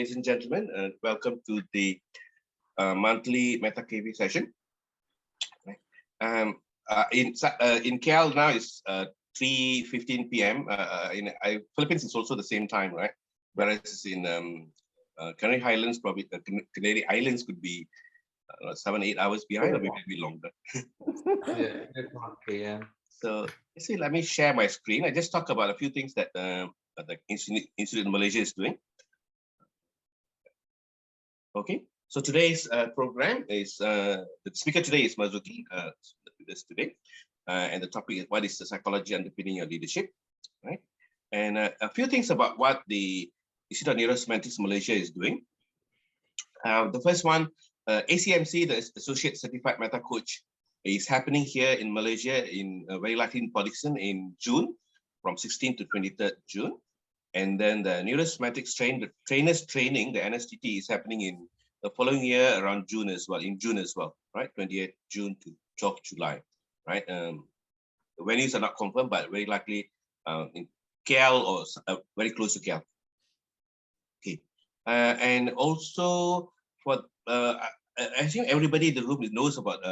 ladies and gentlemen, welcome to the monthly Meta-Cafe session. In KL now it's 3:15 p.m. In Philippines it's also the same time, right? Whereas in Canary Highlands, probably the Canary Islands could be 7-8 hours behind, or maybe longer. Yeah. So let me share my screen. I just talk about a few things that the Institute in Malaysia is doing. Okay, so today's program is the speaker today is Marzuki. Today, and the topic is what is the psychology underpinning your leadership, right? And a few things about what the Institute of Neurosemantics Malaysia is doing. The first one, ACMC, the Associate Certified Meta Coach, is happening here in Malaysia in very likely in Podixon in June, from 16th to 23rd June. And then the Neurosemantics trainers training, the NSTT, is happening in the following year around June as well, right? 28th June to 12th July, right? The venues are not confirmed, but very likely in KL or very close to KL. Okay, and also for I think everybody in the room knows about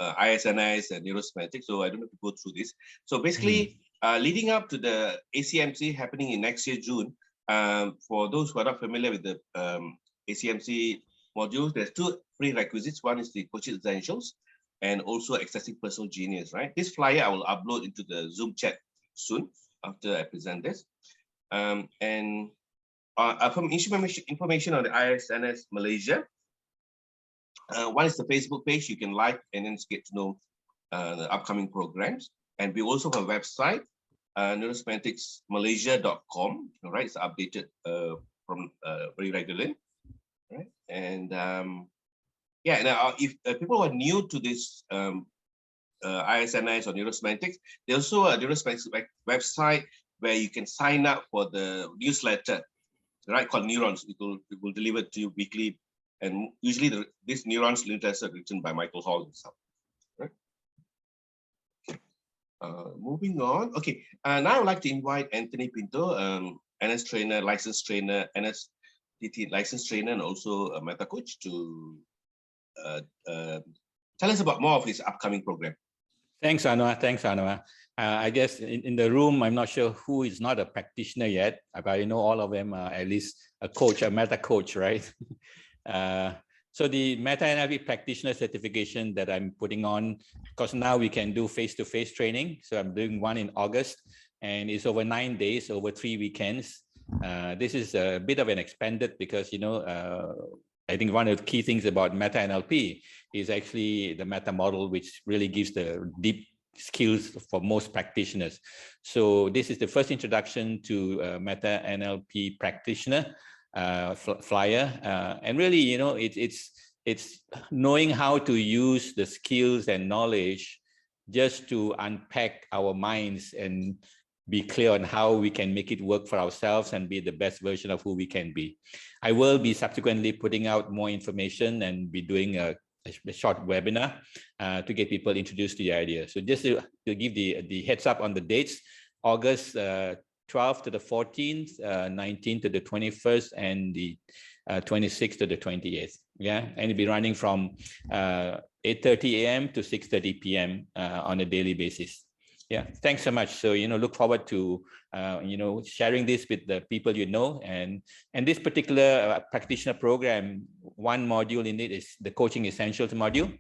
ISNS and neurosemantics, so I don't have to go through this. So basically, leading up to the ACMC happening in next year, June, for those who are not familiar with the ACMC modules, there's two prerequisites. One is the coaching essentials and also accessing personal genius, right? This flyer I will upload into the Zoom chat soon after I present this. And from information on the ISNS Malaysia, one is the Facebook page. You can like and then get to know the upcoming programs. And we also have a website, neurosemanticsmalaysia.com. All right, it's updated from very regularly. Right, and yeah, now if people are new to this ISNS or neurosemantics, there's also a neurosemantics website where you can sign up for the newsletter, right? Called Neurons. It will deliver to you weekly. And usually this Neurons newsletter are written by Michael Hall himself. Right? Okay. Moving on. Okay. Now I would like to invite Anthony Pinto, NS trainer, licensed trainer, NSTT licensed trainer, and also a meta coach to tell us about more of his upcoming program. Thanks, Anwar. I guess in the room, I'm not sure who is not a practitioner yet, but I know all of them are at least a coach, a meta coach, right? So the Meta NLP practitioner certification that I'm putting on, because now we can do face-to-face training. So I'm doing one in August, and it's over 9 days, over 3 weekends. This is a bit of an expanded because, you know, I think one of the key things about Meta NLP is actually the meta model, which really gives the deep skills for most practitioners. So this is the first introduction to Meta NLP practitioner flyer, and really, you know, it's knowing how to use the skills and knowledge just to unpack our minds and be clear on how we can make it work for ourselves and be the best version of who we can be. I will be subsequently putting out more information and be doing a short webinar to get people introduced to the idea. So just to give the heads up on the dates, August 12th to the 14th, 19th to the 21st, and the 26th to the 28th. Yeah, and it'll be running from 8:30 a.m. to 6:30 p.m. On a daily basis. Yeah, thanks so much. So, you know, look forward to, you know, sharing this with the people you know. And this particular practitioner program, one module in it is the Coaching Essentials module.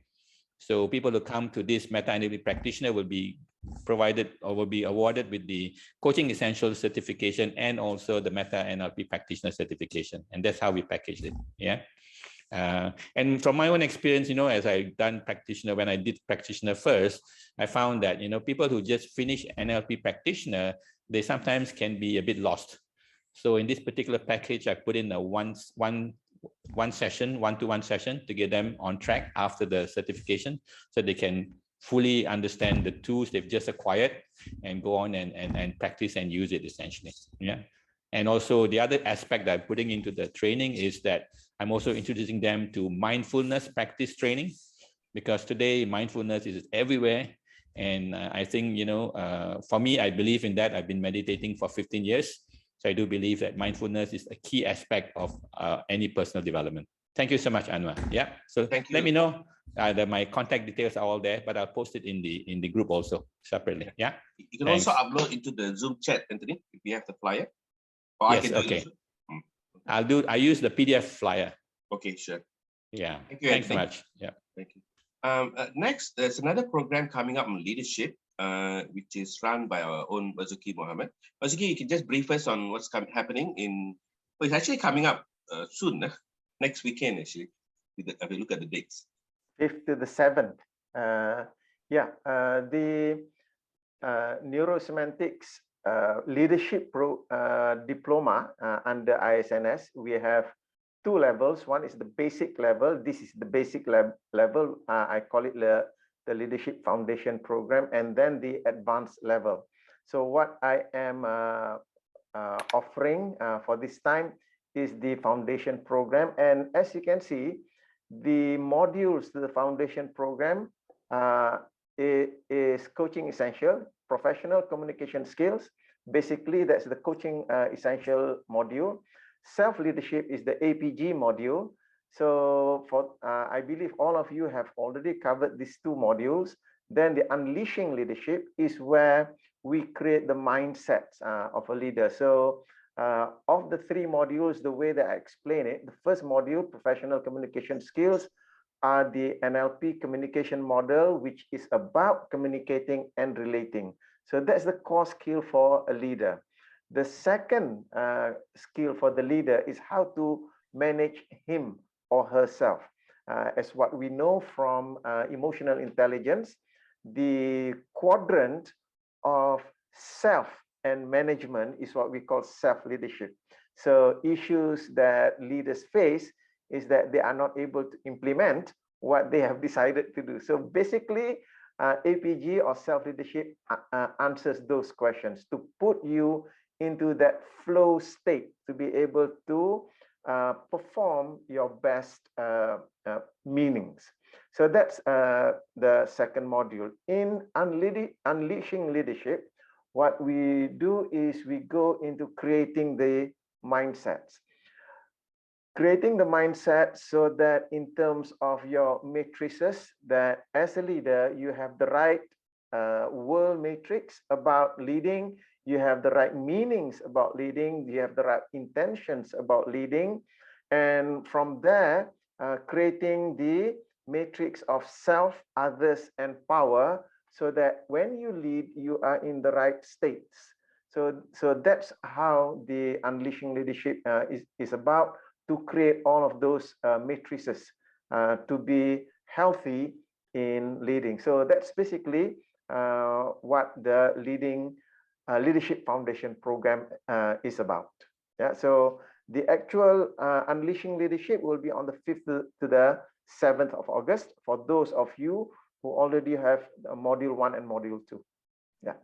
So people who come to this Meta NLP practitioner will be provided or will be awarded with the Coaching Essentials certification and also the Meta NLP practitioner certification. And that's how we packaged it. Yeah. And from my own experience, you know, as I've done practitioner, when I did practitioner first, I found that, you know, people who just finish NLP practitioner, they sometimes can be a bit lost. So in this particular package, I put in a one-to-one session to get them on track after the certification, so they can fully understand the tools they've just acquired and go on and practice and use it essentially. Yeah. And also the other aspect that I'm putting into the training is that I'm also introducing them to mindfulness practice training, because today mindfulness is everywhere. And I think, you know, for me, I believe in that. I've been meditating for 15 years. So I do believe that mindfulness is a key aspect of any personal development. Thank you so much, Anwar. Yeah. So Thank you. let me know that my contact details are all there, but I'll post it in the group also separately. Yeah. You can Thanks. also upload into the Zoom chat, Anthony, if you have the flyer. Or Yes. I can do Okay. it also. I use the PDF flyer. Okay, sure. Yeah. Thank you, Thanks so Anthony. much. Yeah. Thank you. Next, there's another program coming up on leadership, which is run by our own Mazuki Mohammed. Mazuki, you can just brief us on what's happening in. Well, it's actually coming up soon, next weekend actually. If we look at the dates. 5th to the 7th. The Neurosemantics Leadership Diploma under ISNS. We have 2 levels. One is the basic level. This is the basic level. I call it the Leadership Foundation Program, and then the advanced level. So what I am offering for this time is the foundation program. And as you can see, the modules to the foundation program is coaching essential, professional communication skills. Basically, that's the coaching essential module. Self-leadership is the APG module. So for I believe all of you have already covered these 2 modules. Then the unleashing leadership is where we create the mindsets of a leader. So of the 3 modules, the way that I explain it, the first module, professional communication skills, are the NLP communication model, which is about communicating and relating. So that's the core skill for a leader. The second skill for the leader is how to manage him or herself. As what we know from emotional intelligence, the quadrant of self and management is what we call self-leadership. So issues that leaders face is that they are not able to implement what they have decided to do. So basically, APG or self-leadership answers those questions to put you into that flow state to be able to perform your best meanings. So that's the second module. In Unleashing Leadership, what we do is we go into creating the mindsets. Creating the mindset so that in terms of your matrices, that as a leader, you have the right world matrix about leading, you have the right meanings about leading, you have the right intentions about leading. And from there, creating the matrix of self, others, and power, so that when you lead, you are in the right states. So that's how the Unleashing Leadership is about, to create all of those matrices to be healthy in leading. So that's basically what the Leadership Foundation Program is about. Yeah. So the actual Unleashing Leadership will be on the 5th to the 7th of August for those of you who already have Module 1 and Module 2. Yeah.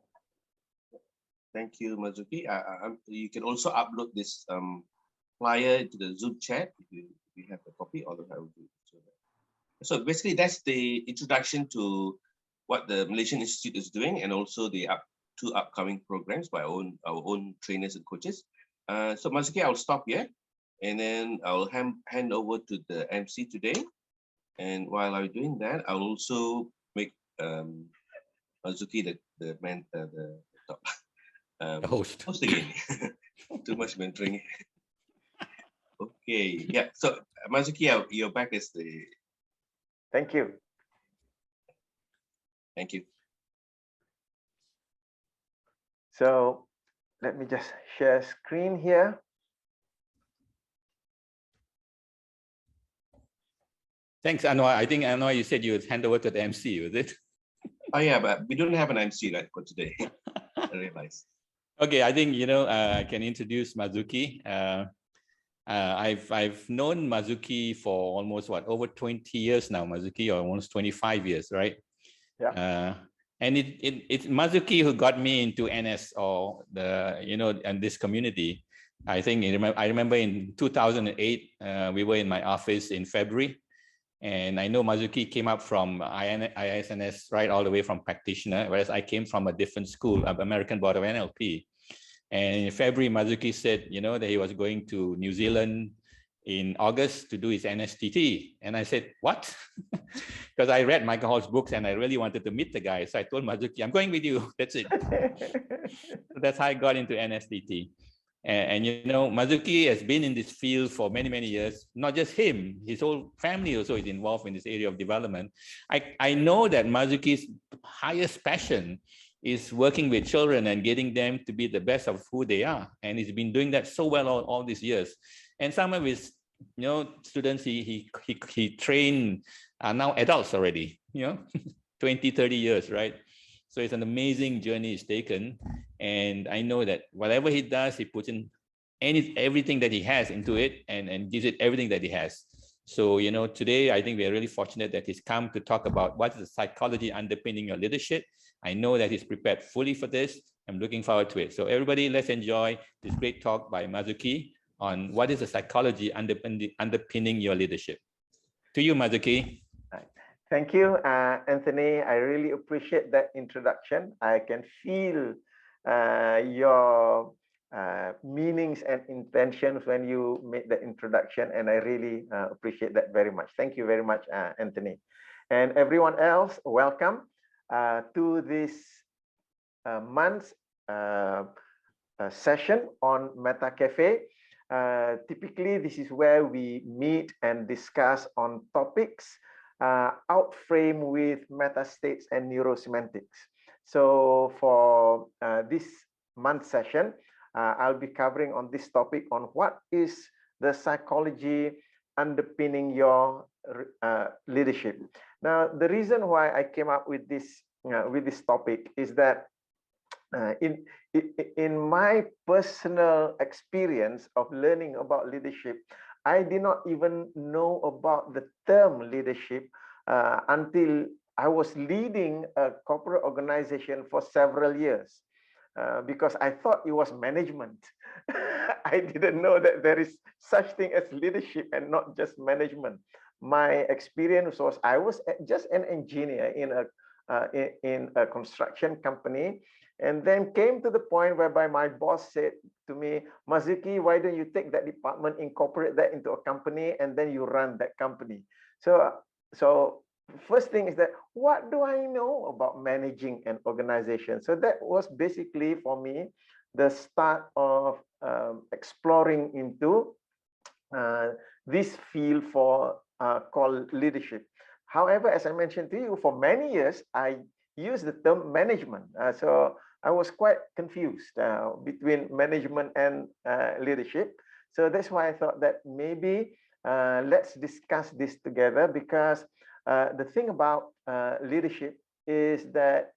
Thank you, Mazuki. You can also upload this flyer to the Zoom chat if you have a copy, or I will do it. So basically, that's the introduction to what the Malaysian Institute is doing, and also the 2 upcoming programs by our own trainers and coaches. So Mazuki, I'll stop here, and then I'll hand over to the MC today. And while I'm doing that, I'll also make Mazuki the host again. Too much mentoring. Okay, yeah. So Mazuki, you're back as the. Thank you. Thank you. So let me just share screen here. Thanks, Anwar. I think, Anwar, you said you would hand over to the MC, was it? Oh yeah, but we don't have an MC right for today. I realize. Okay, I think, I can introduce Mazuki. I've known Mazuki for almost over 20 years now, Mazuki, or almost 25 years, right? Yeah. And it's Mazuki who got me into NS, or and this community. I think I remember in 2008, we were in my office in February, and I know Mazuki came up from ISNS right all the way from practitioner, whereas I came from a different school, American Board of NLP. And in February, Mazuki said, that he was going to New Zealand in August to do his NSTT. And I said, what? Because I read Michael Hall's books and I really wanted to meet the guy. So I told Mazuki, I'm going with you. That's it. So that's how I got into NSTT. And Mazuki has been in this field for many, many years. Not just him, his whole family also is involved in this area of development. I know that Mazuki's highest passion is working with children and getting them to be the best of who they are. And he's been doing that so well all these years. And some of his students he trained are now adults already, 20, 30 years, right? So it's an amazing journey he's taken. And I know that whatever he does, he puts in everything that he has into it and gives it everything that he has. So, today, I think we are really fortunate that he's come to talk about what is the psychology underpinning your leadership. I know that he's prepared fully for this. I'm looking forward to it. So everybody, let's enjoy this great talk by Mazuki on what is the psychology underpinning your leadership. To you, Mazuki. Thank you, Anthony. I really appreciate that introduction. I can feel your meanings and intentions when you made the introduction, and I really appreciate that very much. Thank you very much, Anthony. And everyone else, welcome to this month's session on Meta-Cafe. Typically, this is where we meet and discuss on topics outframed with meta-states and neurosemantics. So for this month's session, I'll be covering on this topic on what is the psychology underpinning your leadership. Now, the reason why I came up with this topic is that in my personal experience of learning about leadership, I did not even know about the term leadership until I was leading a corporate organization for several years because I thought it was management. I didn't know that there is such thing as leadership and not just management. My experience was I was just an engineer in a construction company, and then came to the point whereby my boss said to me, Mazuki, why don't you take that department, incorporate that into a company, and then you run that company. So first thing is that, what do I know about managing an organization? So that was basically for me the start of exploring into this field for called leadership. However, as I mentioned to you, for many years, I used the term management. So I was quite confused between management and leadership. So that's why I thought that maybe let's discuss this together, because the thing about leadership is that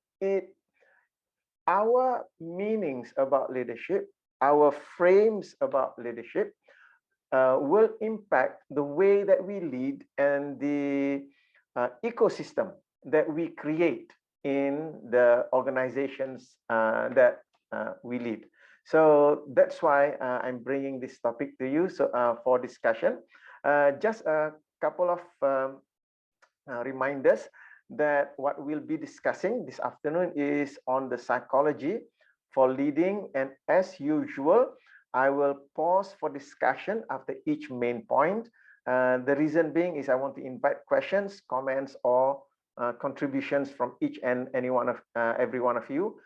our meanings about leadership, our frames about leadership will impact the way that we lead and the ecosystem that we create in the organizations that we lead. So that's why I'm bringing this topic to you for discussion. Just a couple of reminders that what we'll be discussing this afternoon is on the psychology for leading. And as usual, I will pause for discussion after each main point. The reason being is I want to invite questions, comments, or contributions from each and every one of you.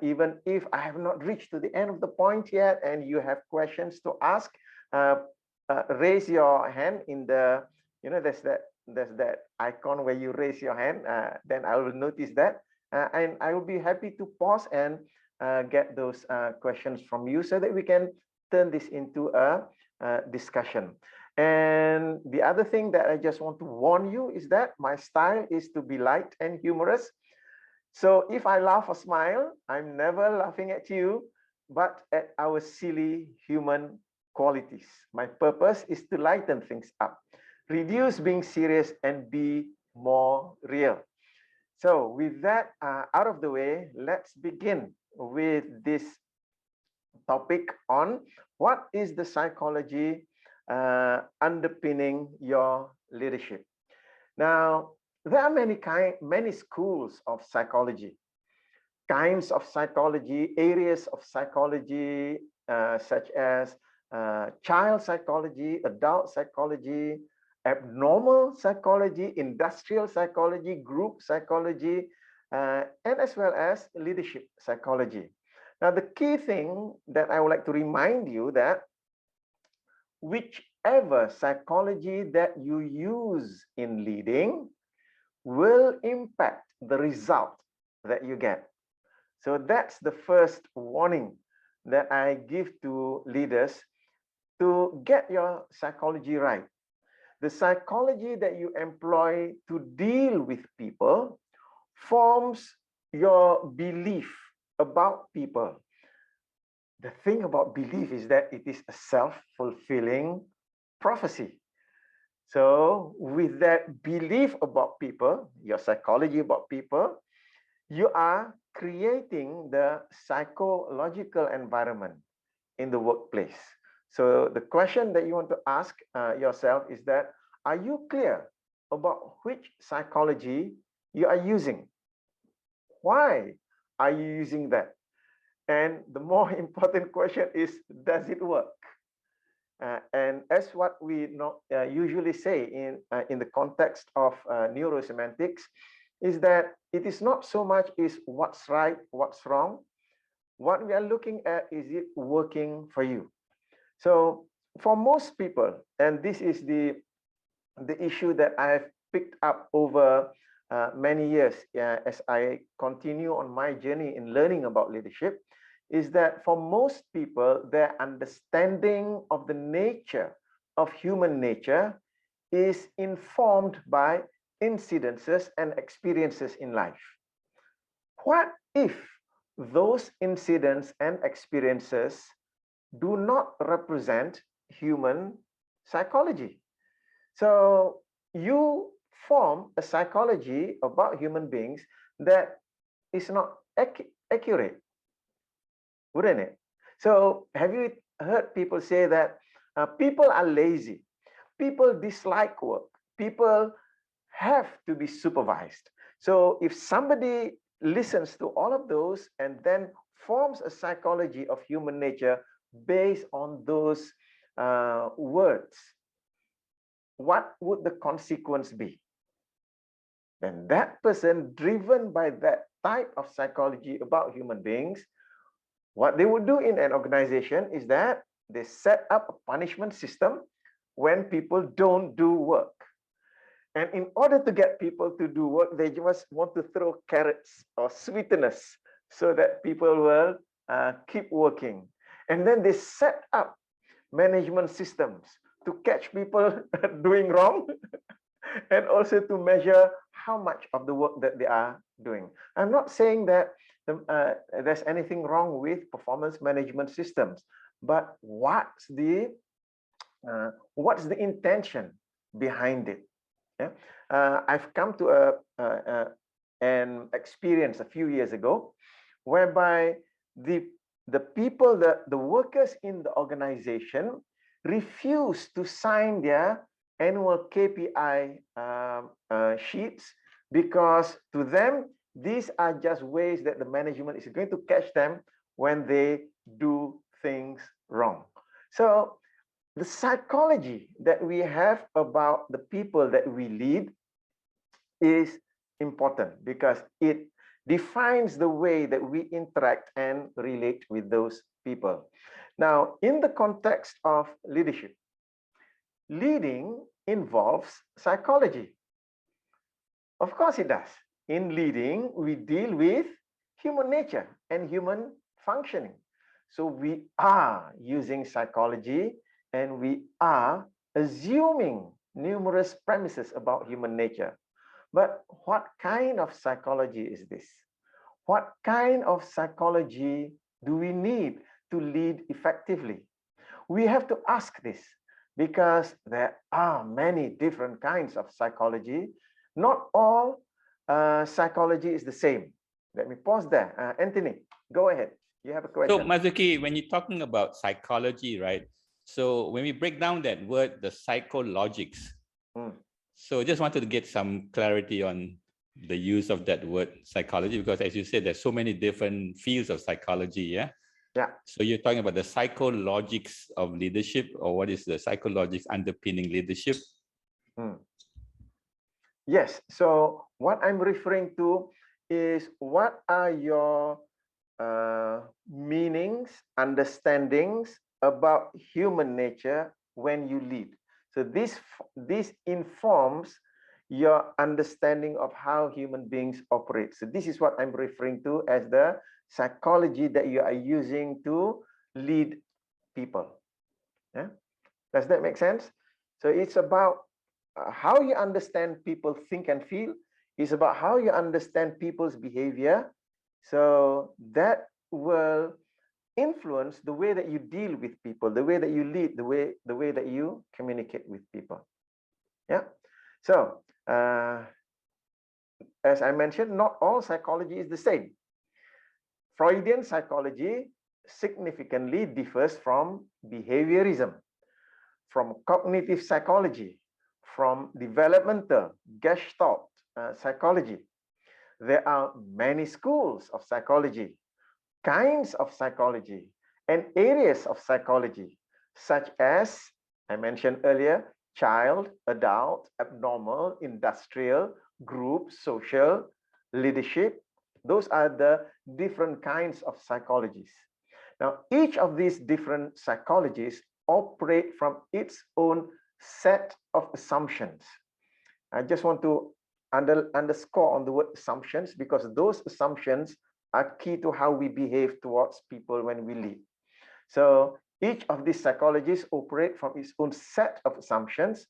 Even if I have not reached to the end of the point yet and you have questions to ask, raise your hand in the, there's that icon where you raise your hand, then I will notice that. And I will be happy to pause and get those questions from you so that we can turn this into a discussion. And the other thing that I just want to warn you is that my style is to be light and humorous. So if I laugh or smile, I'm never laughing at you, but at our silly human qualities. My purpose is to lighten things up, reduce being serious, and be more real. So with that out of the way, let's begin with this topic on what is the psychology underpinning your leadership. Now, there are many schools of psychology. kinds of psychology, areas of psychology, such as child psychology, adult psychology, abnormal psychology, industrial psychology, group psychology, and as well as leadership psychology. Now, the key thing that I would like to remind you that whichever psychology that you use in leading will impact the result that you get. So that's the first warning that I give to leaders to get your psychology right. The psychology that you employ to deal with people forms your belief about people. The thing about belief is that it is a self-fulfilling prophecy. So with that belief about people, your psychology about people, you are creating the psychological environment in the workplace. So the question that you want to ask yourself is that, are you clear about which psychology you are using? Why are you using that? And the more important question is, does it work? And as what we usually say in the context of neurosemantics, is that it is not so much is what's right, what's wrong. What we are looking at is it working for you. So for most people, and this is the issue that I've picked up over many years as I continue on my journey in learning about leadership, is that for most people, their understanding of the nature of human nature is informed by incidences and experiences in life. What if those incidents and experiences do not represent human psychology? So you form a psychology about human beings that is not accurate, wouldn't it? So have you heard people say that people are lazy, people dislike work, people have to be supervised? So if somebody listens to all of those and then forms a psychology of human nature based on those words, what would the consequence be? Then that person, driven by that type of psychology about human beings, what they would do in an organization is that they set up a punishment system when people don't do work. And in order to get people to do work, they just want to throw carrots or sweeteners so that people will keep working. And then they set up management systems to catch people doing wrong and also to measure how much of the work that they are doing. I'm not saying that there's anything wrong with performance management systems, but what's the intention behind it? Yeah, I've come to an experience a few years ago, whereby the people, the workers in the organization refused to sign their annual KPI sheets, because to them, these are just ways that the management is going to catch them when they do things wrong. So the psychology that we have about the people that we lead is important, because it defines the way that we interact and relate with those people. Now, in the context of leadership, leading involves psychology. Of course it does. In leading, we deal with human nature and human functioning. So we are using psychology and we are assuming numerous premises about human nature. But what kind of psychology is this? What kind of psychology do we need to lead effectively? We have to ask this, because there are many different kinds of psychology. Not all psychology is the same. Let me pause there. Anthony, go ahead. You have a question. So Mazuki, when you're talking about psychology, right? So when we break down that word, the psychologics, so just wanted to get some clarity on the use of that word psychology, because as you said, there's so many different fields of psychology. Yeah. Yeah. So you're talking about the psychologics of leadership, or what is the psychologics underpinning leadership? Yes. So what I'm referring to is, what are your meanings, understandings about human nature when you lead? So this informs your understanding of how human beings operate. So this is what I'm referring to as the psychology that you are using to lead people. Yeah, does that make sense? So it's about how you understand people think and feel. It's about how you understand people's behavior. So that will influence the way that you deal with people, the way that you lead, the way that you communicate with people. Yeah. So as I mentioned, not all psychology is the same. Freudian psychology significantly differs from behaviorism, from cognitive psychology, from developmental Gestalt psychology. There are many schools of psychology, kinds of psychology, and areas of psychology, such as I mentioned earlier: child, adult, abnormal, industrial, group, social, leadership. Those are the different kinds of psychologies. Now, each of these different psychologies operate from its own set of assumptions. I just want to underscore on the word assumptions, because those assumptions are key to how we behave towards people when we lead. So each of these psychologies operate from its own set of assumptions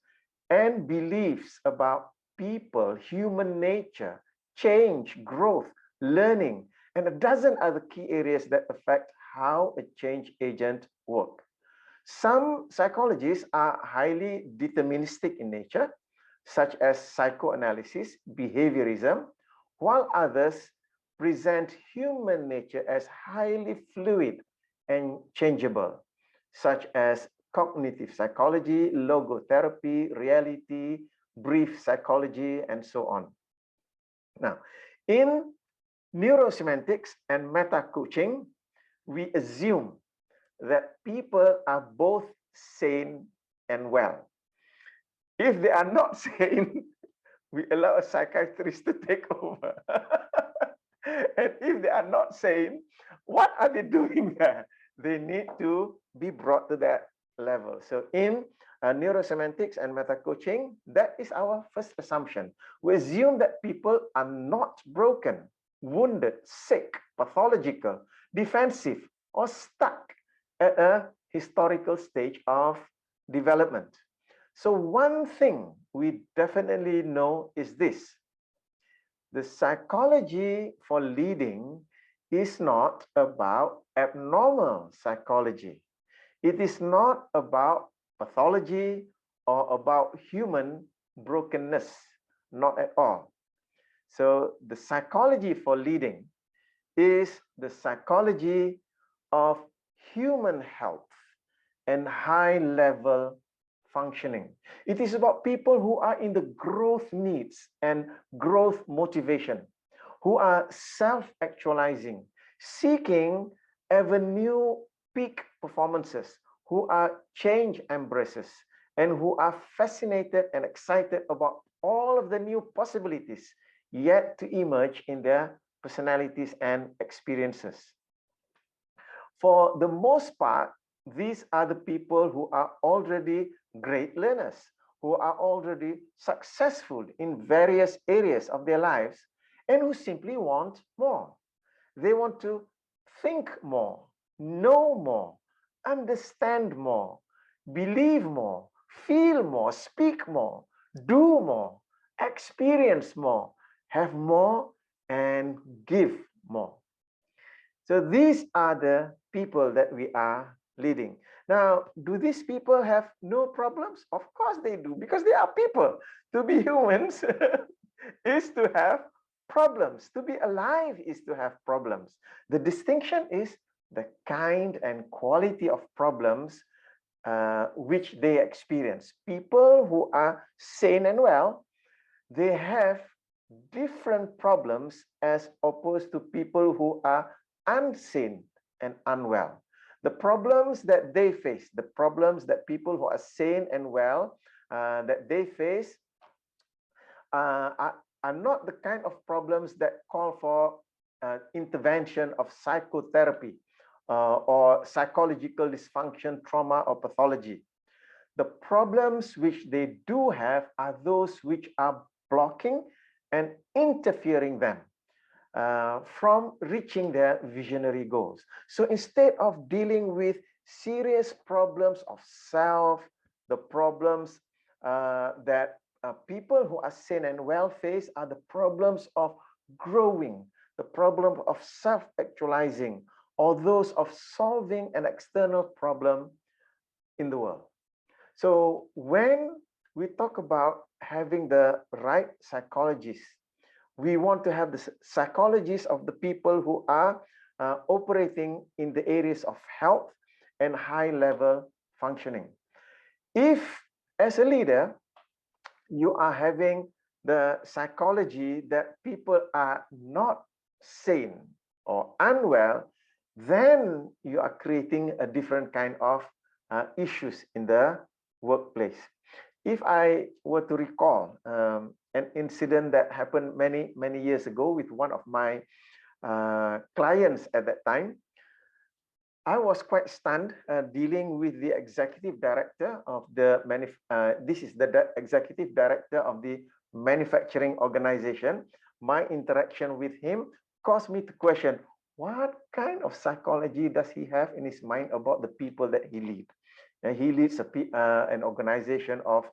and beliefs about people, human nature, change, growth, learning, and a dozen other key areas that affect how a change agent works. Some psychologies are highly deterministic in nature, such as psychoanalysis, behaviorism, while others present human nature as highly fluid and changeable, such as cognitive psychology, logotherapy, reality, brief psychology, and so on. Now, in neurosemantics and meta-coaching, we assume that people are both sane and well. If they are not sane, we allow a psychiatrist to take over. And if they are not sane, what are they doing there? They need to be brought to that level. So in neurosemantics and meta-coaching, that is our first assumption. We assume that people are not broken, wounded, sick, pathological, defensive, or stuck at a historical stage of development. So one thing we definitely know is this: the psychology for leading is not about abnormal psychology. It is not about pathology or about human brokenness, not at all. So the psychology for leading is the psychology of human health and high-level functioning. It is about people who are in the growth needs and growth motivation, who are self-actualizing, seeking ever new peak performances, who are change embracers, and who are fascinated and excited about all of the new possibilities yet to emerge in their personalities and experiences. For the most part, these are the people who are already great learners, who are already successful in various areas of their lives, and who simply want more. They want to think more, know more, understand more, believe more, feel more, speak more, do more, experience more, have more, and give more. So these are the people that we are leading. Now, do these people have no problems? Of course they do, because they are people. To be humans is to have problems. To be alive is to have problems. The distinction is the kind and quality of problems which they experience. People who are sane and well, they have different problems as opposed to people who are unsane and unwell. The problems that they face, the problems that people who are sane and well that they face are not the kind of problems that call for intervention of psychotherapy or psychological dysfunction, trauma, or pathology. The problems which they do have are those which are blocking and interfering them from reaching their visionary goals. So instead of dealing with serious problems of self, the problems that people who are sane and well face are the problems of growing, the problem of self-actualizing, or those of solving an external problem in the world. So when we talk about having the right psychologists, we want to have the psychologists of the people who are operating in the areas of health and high-level functioning. If, as a leader, you are having the psychology that people are not sane or unwell, then you are creating a different kind of issues in the workplace. If I were to recall an incident that happened many years ago with one of my clients at that time, I was quite stunned dealing with the executive director of the this is the executive director of the manufacturing organization. My interaction with him caused me to question, what kind of psychology does he have in his mind about the people that he leads? He leads an organization of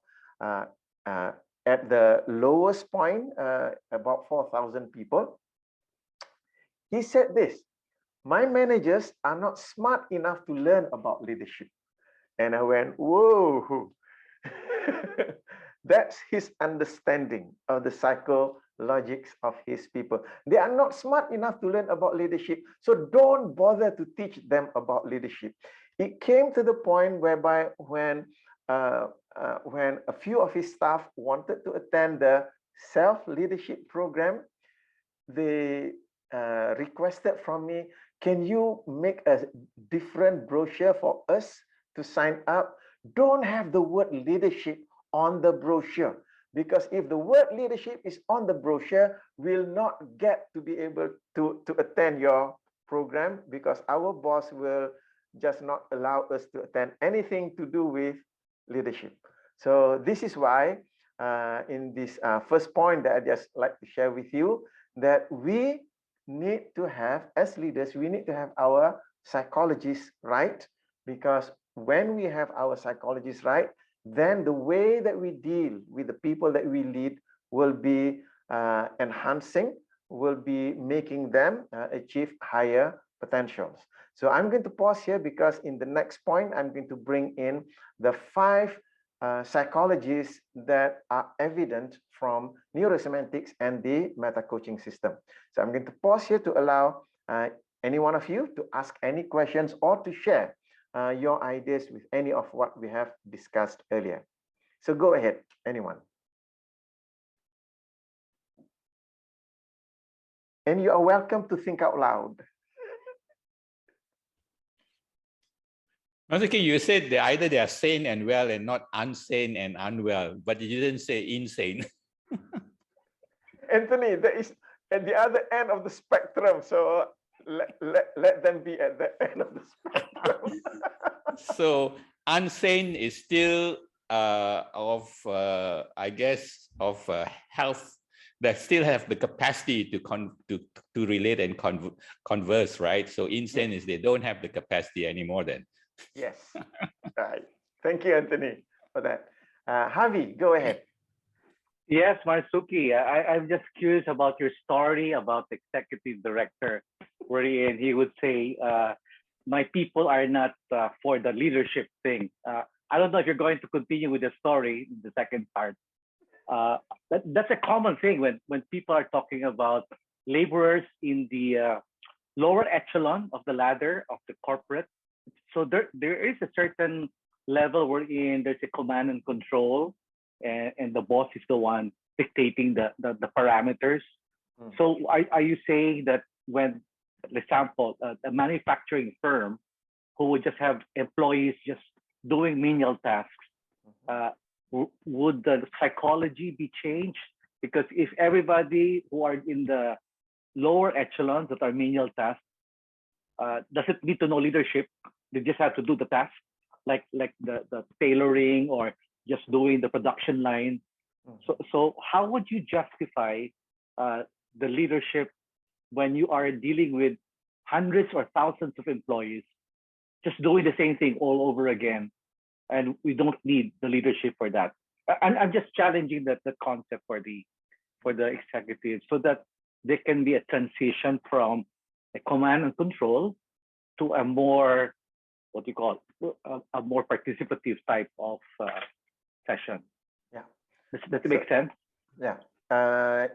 at the lowest point about 4,000 people. He said this: my managers are not smart enough to learn about leadership. And I went, whoa. That's his understanding of the psychologics of his people. They are not smart enough to learn about leadership, so don't bother to teach them about leadership. It came to the point whereby when a few of his staff wanted to attend the self-leadership program, they requested from me, can you make a different brochure for us to sign up? Don't have the word leadership on the brochure, because if the word leadership is on the brochure, we'll not get to be able to attend your program, because our boss will just not allow us to attend anything to do with leadership. So this is why in this first point that I just like to share with you, that we need to have, as leaders, we need to have our psychologists right, because when we have our psychologists right, then the way that we deal with the people that we lead will be enhancing, will be making them achieve higher potentials. So I'm going to pause here, because in the next point, I'm going to bring in the 5 psychologies that are evident from neurosemantics and the meta-coaching system. So I'm going to pause here to allow any one of you to ask any questions or to share your ideas with any of what we have discussed earlier. So go ahead, anyone. And you are welcome to think out loud. Okay, you said that either they are sane and well and not unsane and unwell, but you didn't say insane. Anthony, that is at the other end of the spectrum. So let them be at the end of the spectrum. So unsane is still I guess, of health, that still have the capacity to relate and converse, right? So insane is they don't have the capacity anymore then. Yes, right. Thank you, Anthony, for that. Javi, go ahead. Yes, Marsuki, I'm just curious about your story about the executive director, wherein he would say, my people are not for the leadership thing. I don't know if you're going to continue with the story in the second part. That's a common thing when people are talking about laborers in the lower echelon of the ladder of the corporate. So there is a certain level wherein there's a command and control, and the boss is the one dictating the parameters. So are you saying that when, for example, a manufacturing firm who would just have employees just doing menial tasks, would the psychology be changed? Because if everybody who are in the lower echelons that are menial tasks doesn't need to know leadership, they just have to do the task, like the tailoring or just doing the production line. So how would you justify the leadership when you are dealing with hundreds or thousands of employees just doing the same thing all over again, and we don't need the leadership for that? I'm just challenging the concept for the executives so that there can be a transition from a command and control to a more, what you call, a more participative type of session. Yeah. Does that make sense? Yeah.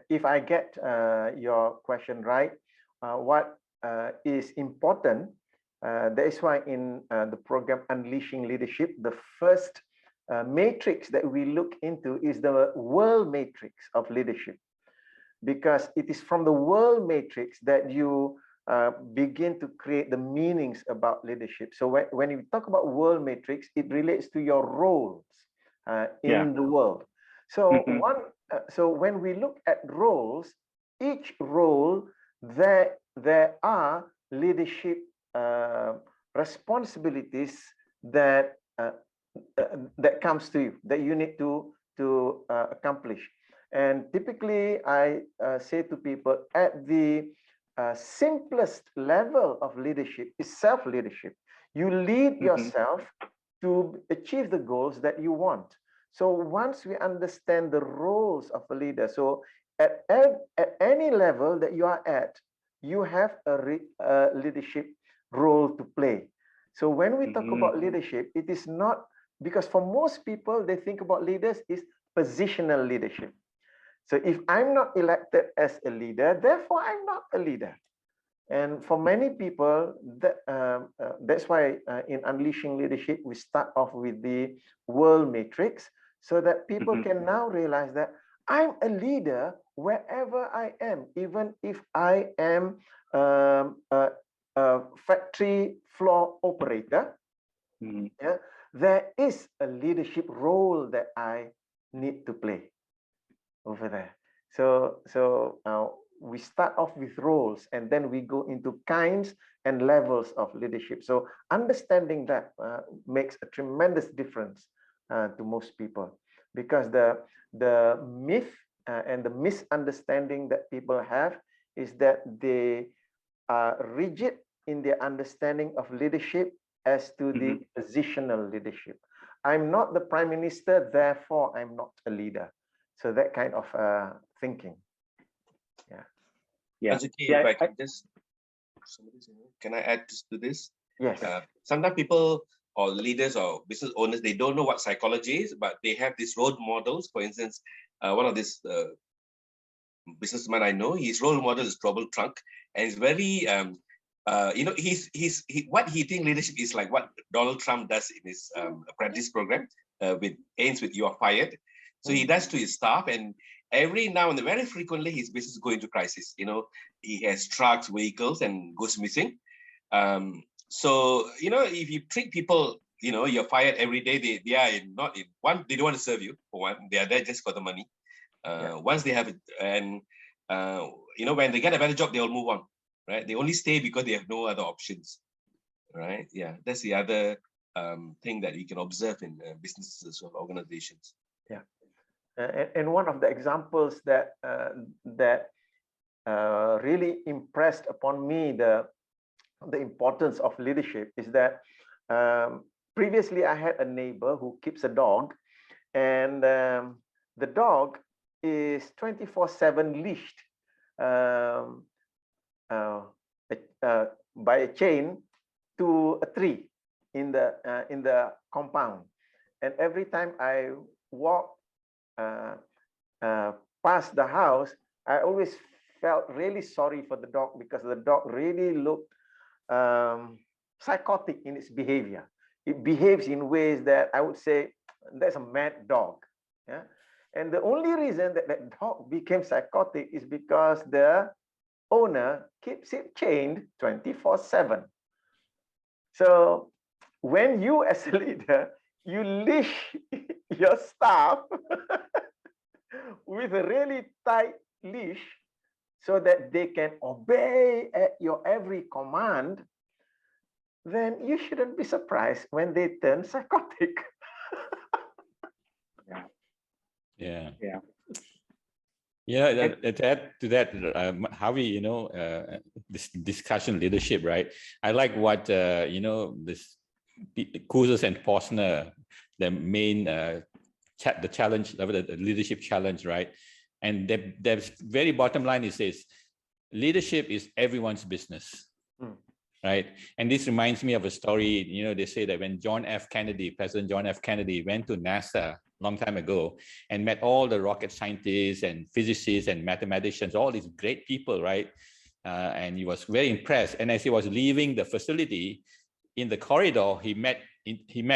If I get your question right, what is important, that is why in the program Unleashing Leadership, the first matrix that we look into is the world matrix of leadership, because it is from the world matrix that you begin to create the meanings about leadership. So when you talk about world matrix, it relates to your roles in the world. So so when we look at roles, each role there are leadership responsibilities that that comes to you, that you need to accomplish. And typically, I say to people, at the simplest level of leadership is self-leadership. You lead yourself to achieve the goals that you want. So once we understand the roles of a leader, so at any level that you are at, you have a leadership role to play. So when we talk about leadership, it is not, because for most people, they think about leaders is positional leadership. So if I'm not elected as a leader, therefore I'm not a leader. And for many people, that's why in Unleashing Leadership, we start off with the world matrix, so that people can now realize that I'm a leader wherever I am, even if I am a factory floor operator. Yeah, there is a leadership role that I need to play over there. So we start off with roles, and then we go into kinds and levels of leadership. So understanding that makes a tremendous difference to most people, because the myth and the misunderstanding that people have is that they are rigid in their understanding of leadership as to the positional leadership. I'm not the prime minister, therefore I'm not a leader. So that kind of thinking. If I can just, can I add to this? Yes. Sometimes people or leaders or business owners, they don't know what psychology is, but they have these role models. For instance, one of these businessmen I know, his role model is Donald Trump, and he's very, you know, what he thinks leadership is like what Donald Trump does in his apprentice program with ends with "you are fired." So he does to his staff, and every now and then, very frequently, his business go into crisis. You know, he has trucks, vehicles, and goes missing. So you know, if you treat people, you know, you're fired every day. They are not in one. They don't want to serve you. For one, they are there just for the money. Once they have it, and you know, when they get a better job, they'll move on. Right? They only stay because they have no other options. Right? Yeah, that's the other thing that you can observe in businesses or organizations. Yeah. And one of the examples that really impressed upon me the importance of leadership is that previously I had a neighbor who keeps a dog, and the dog is 24/7 leashed by a chain to a tree in the compound. And every time I walk past the house, I always felt really sorry for the dog, because the dog really looked psychotic in its behavior. It behaves in ways that I would say that's a mad dog. Yeah. And the only reason that that dog became psychotic is because the owner keeps it chained 24/7. So when you as a leader, you leash your staff with a really tight leash so that they can obey at your every command, then you shouldn't be surprised when they turn psychotic. Yeah. Yeah. Yeah, to add to that, Harvey, you know, this discussion leadership, right? I like what, you know, this Cousins and Posner, the main, the challenge, the leadership challenge, right? And the very bottom line is this: leadership is everyone's business. Right. And this reminds me of a story. You know, they say that when President John F. Kennedy went to NASA a long time ago and met all the rocket scientists and physicists and mathematicians, all these great people, right? And he was very impressed. And as he was leaving the facility, in the corridor, he met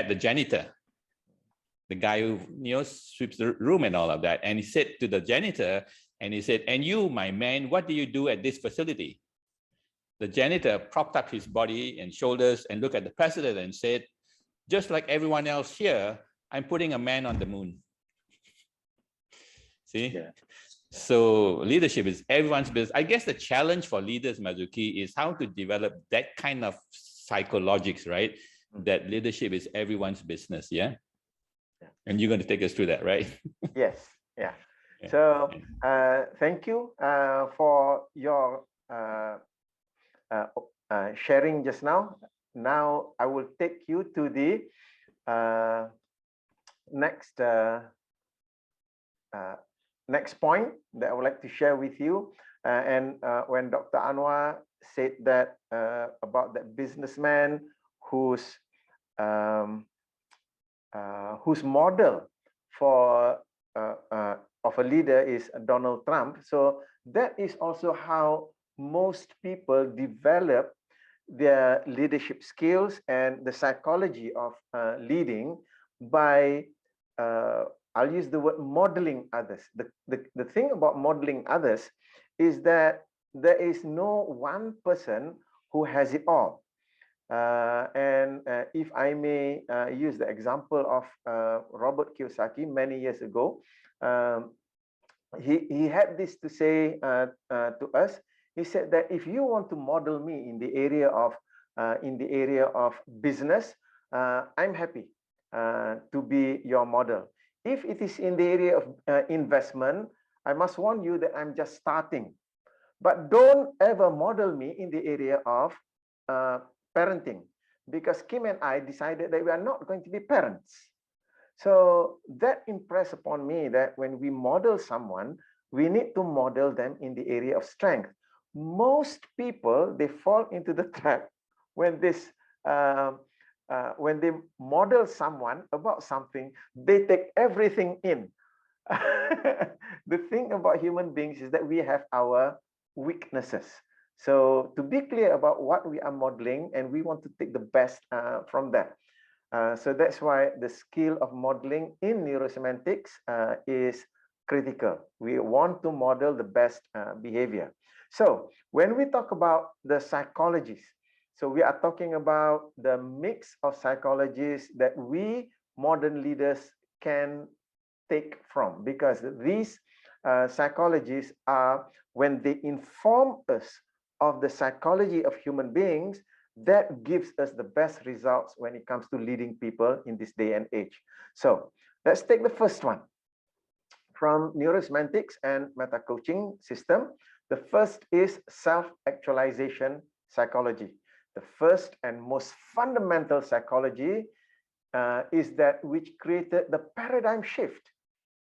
the janitor, the guy who, you know, sweeps the room and all of that. And he said to the janitor, and he said, "And you, my man, what do you do at this facility?" The janitor propped up his body and shoulders and looked at the president and said, "Just like everyone else here, I'm putting a man on the moon." See? Yeah. So leadership is everyone's business. I guess the challenge for leaders, Mazuki, is how to develop that kind of psychologics, right? That leadership is everyone's business, yeah? And you're going to take us through that, right? Yes, yeah. So thank you for your sharing just now. Now I will take you to the next point that I would like to share with you. And when Dr. Anwar said that about that businessman whose model for of a leader is Donald Trump. So that is also how most people develop their leadership skills and the psychology of leading by, I'll use the word modeling others. The thing about modeling others is that there is no one person who has it all. And if I may use the example of Robert Kiyosaki many years ago, he had this to say to us. He said that if you want to model me in the area of business, I'm happy to be your model. If it is in the area of investment, I must warn you that I'm just starting. But don't ever model me in the area of parenting, because Kim and I decided that we are not going to be parents. So that impressed upon me that when we model someone, we need to model them in the area of strength. Most people, they fall into the trap when when they model someone about something, they take everything in. The thing about human beings is that we have our weaknesses. So to be clear about what we are modeling, and we want to take the best from that. So that's why the skill of modeling in neurosemantics is critical. We want to model the best behavior. So when we talk about the psychologies, so we are talking about the mix of psychologies that we modern leaders can take from, because these psychologies are, when they inform us of the psychology of human beings, that gives us the best results when it comes to leading people in this day and age. So let's take the first one from neurosemantics and meta-coaching system. The first is self-actualization psychology. The first and most fundamental psychology is that which created the paradigm shift,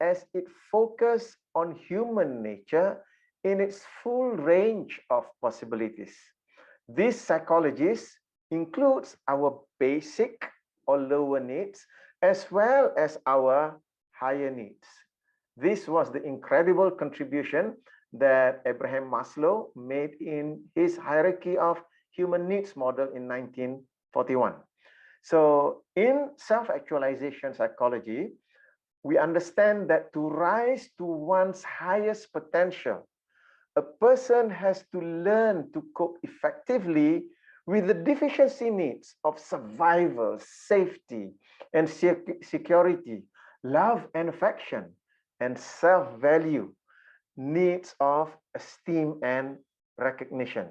as it focused on human nature in its full range of possibilities. These psychologies includes our basic or lower needs, as well as our higher needs. This was the incredible contribution that Abraham Maslow made in his hierarchy of human needs model in 1941. So in self-actualization psychology, we understand that to rise to one's highest potential, a person has to learn to cope effectively with the deficiency needs of survival, safety, and security, love and affection, and self-value, needs of esteem and recognition.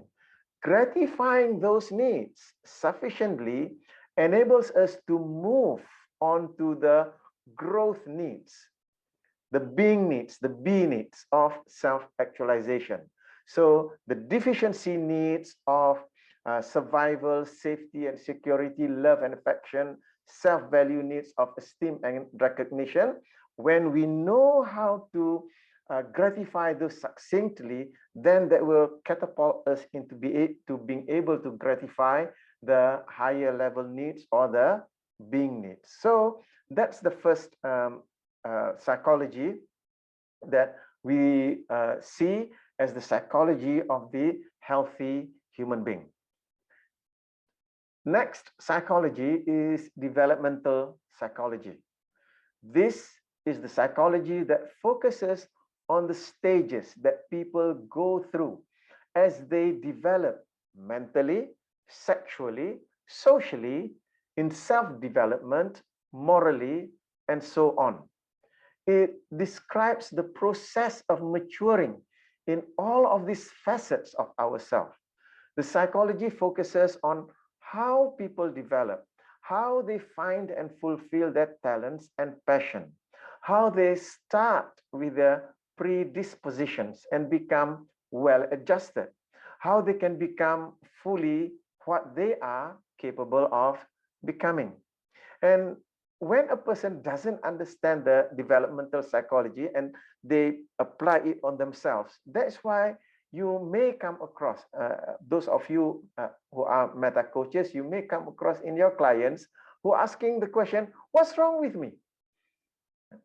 Gratifying those needs sufficiently enables us to move on to the growth needs, the being needs, the be needs of self-actualization. So the deficiency needs of survival, safety and security, love and affection, self-value needs of esteem and recognition, when we know how to gratify those succinctly, then that will catapult us into being able to gratify the higher level needs or the being needs. So that's the first psychology that we see as the psychology of the healthy human being. Next psychology is developmental psychology. This is the psychology that focuses on the stages that people go through as they develop mentally, sexually, socially, in self-development, morally, and so on. It describes the process of maturing in all of these facets of ourselves. The psychology focuses on how people develop, how they find and fulfill their talents and passion, how they start with their predispositions and become well adjusted, how they can become fully what they are capable of becoming. And when a person doesn't understand the developmental psychology and they apply it on themselves, that's why you may come across, those of you who are meta coaches, you may come across in your clients who are asking the question, what's wrong with me?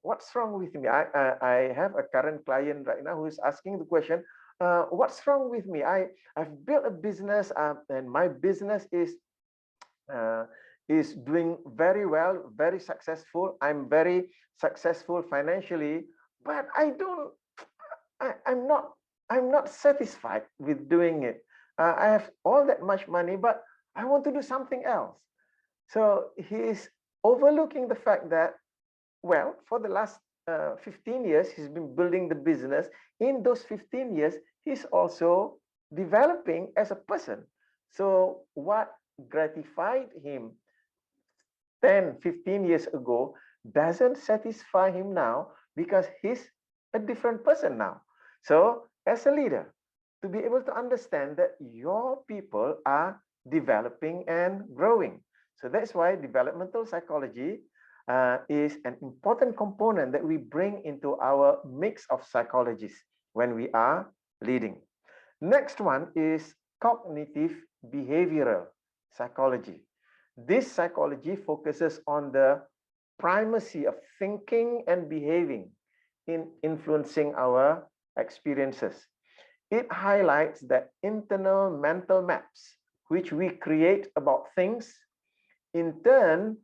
What's wrong with me? I have a current client right now who is asking the question, what's wrong with me? I've built a business and my business is doing very well, very successful. I'm very successful financially, but I'm not satisfied with doing it. I have all that much money, but I want to do something else. So he is overlooking the fact that, well, for the last 15 years, he's been building the business. In those 15 years, he's also developing as a person. So what gratified him 10, 15 years ago doesn't satisfy him now because he's a different person now. So as a leader, to be able to understand that your people are developing and growing. So that's why developmental psychology is an important component that we bring into our mix of psychologies when we are leading. Next one is cognitive-behavioral psychology. This psychology focuses on the primacy of thinking and behaving in influencing our experiences. It highlights that internal mental maps which we create about things, in turn,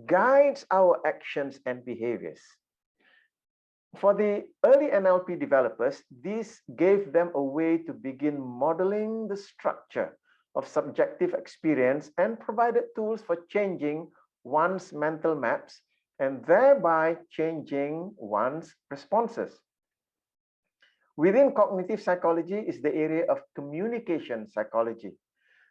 guides our actions and behaviors. For the early NLP developers, this gave them a way to begin modeling the structure of subjective experience and provided tools for changing one's mental maps and thereby changing one's responses. Within cognitive psychology is the area of communication psychology.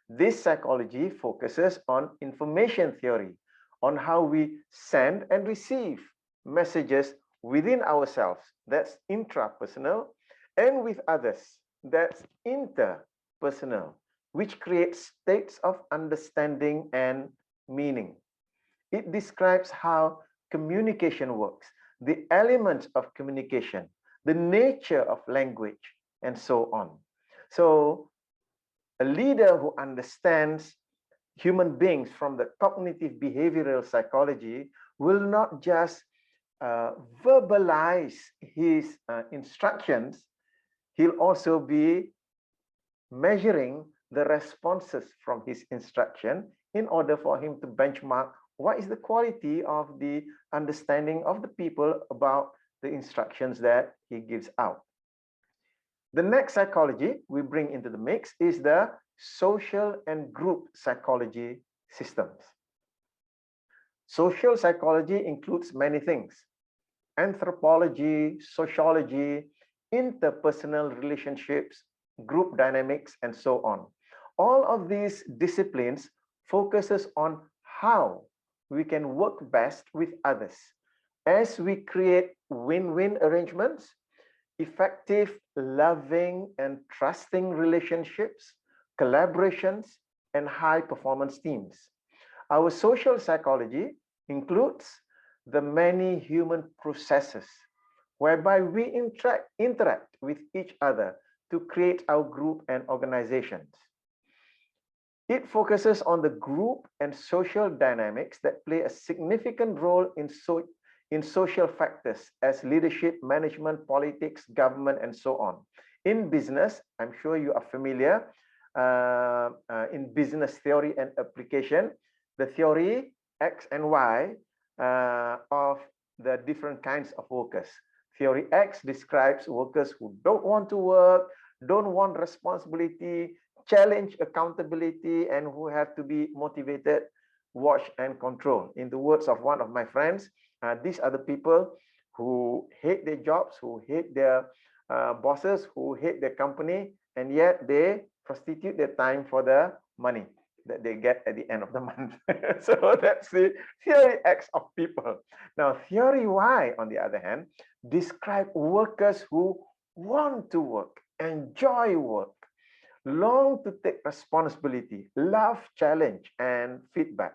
This psychology focuses on information theory, on how we send and receive messages within ourselves, that's intrapersonal, and with others, that's interpersonal, which creates states of understanding and meaning. It describes how communication works, the elements of communication, the nature of language, and so on. So a leader who understands human beings from the cognitive behavioral psychology will not just verbalize his instructions, he'll also be measuring the responses from his instruction in order for him to benchmark What is the quality of the understanding of the people about the instructions that he gives out? The next psychology we bring into the mix is the social and group psychology systems. Social psychology includes many things: anthropology, sociology, interpersonal relationships, group dynamics, and so on. All of these disciplines focuses on how we can work best with others as we create win-win arrangements, effective, loving, and trusting relationships, collaborations, and high-performance teams. Our social psychology includes the many human processes whereby we interact with each other to create our group and organizations. It focuses on the group and social dynamics that play a significant role in social factors as leadership, management, politics, government, and so on. In business, I'm sure you are familiar, in business theory and application, the theory X and Y of the different kinds of workers. Theory X describes workers who don't want to work, don't want responsibility, challenge accountability, and who have to be motivated, watch, and control. In the words of one of my friends, these are the people who hate their jobs, who hate their bosses, who hate their company, and yet they prostitute their time for the money that they get at the end of the month. So that's the theory X of people. Now, theory Y, on the other hand, describe workers who want to work, enjoy work, long to take responsibility, love challenge and feedback,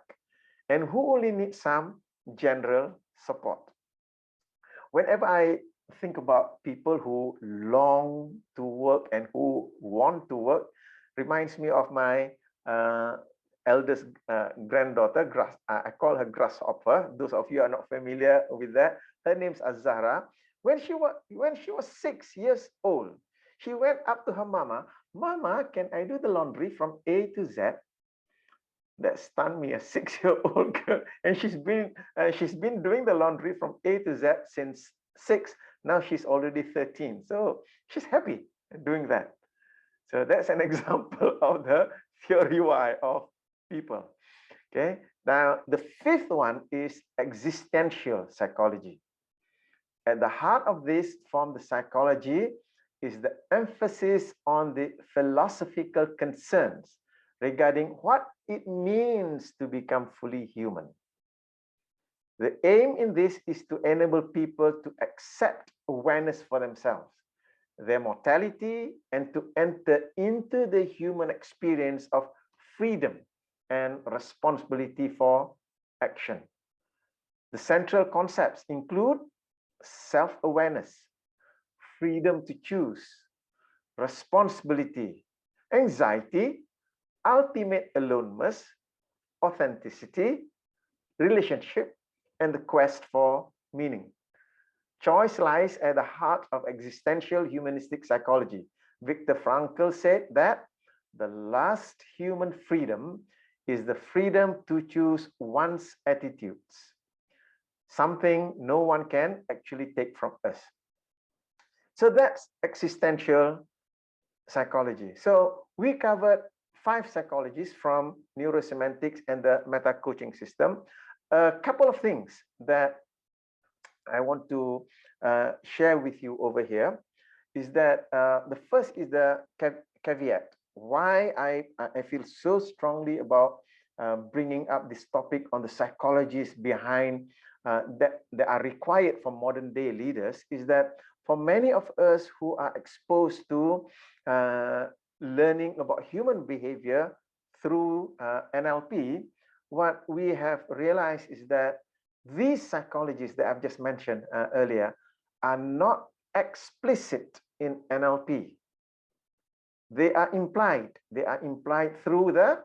and who only need some general support. Whenever I think about people who long to work and who want to work, reminds me of my eldest granddaughter. I call her Grasshopper. Those of you are not familiar with that. Her name's Azara. When she was 6 years old, she went up to her mama. Mama, can I do the laundry from A to Z? That stunned me, a 6-year-old girl, and she's been doing the laundry from A to Z since 6. Now she's already 13, so she's happy doing that. So that's an example of the theory Y of people. Okay. Now the fifth one is existential psychology. At the heart of this form, the psychology, is the emphasis on the philosophical concerns regarding what it means to become fully human. The aim in this is to enable people to accept awareness for themselves, their mortality, and to enter into the human experience of freedom and responsibility for action. The central concepts include self-awareness, freedom to choose, responsibility, anxiety, ultimate aloneness, authenticity, relationship, and the quest for meaning. Choice lies at the heart of existential humanistic psychology. Viktor Frankl said that the last human freedom is the freedom to choose one's attitudes, something no one can actually take from us. So that's existential psychology. So we covered 5 psychologies from neurosemantics and the meta-coaching system. A couple of things that I want to share with you over here is that the first is the caveat. Why I feel so strongly about bringing up this topic on the psychologies behind that are required for modern day leaders is that for many of us who are exposed to learning about human behavior through NLP, what we have realized is that these psychologies that I've just mentioned earlier are not explicit in NLP. They are implied. They are implied through the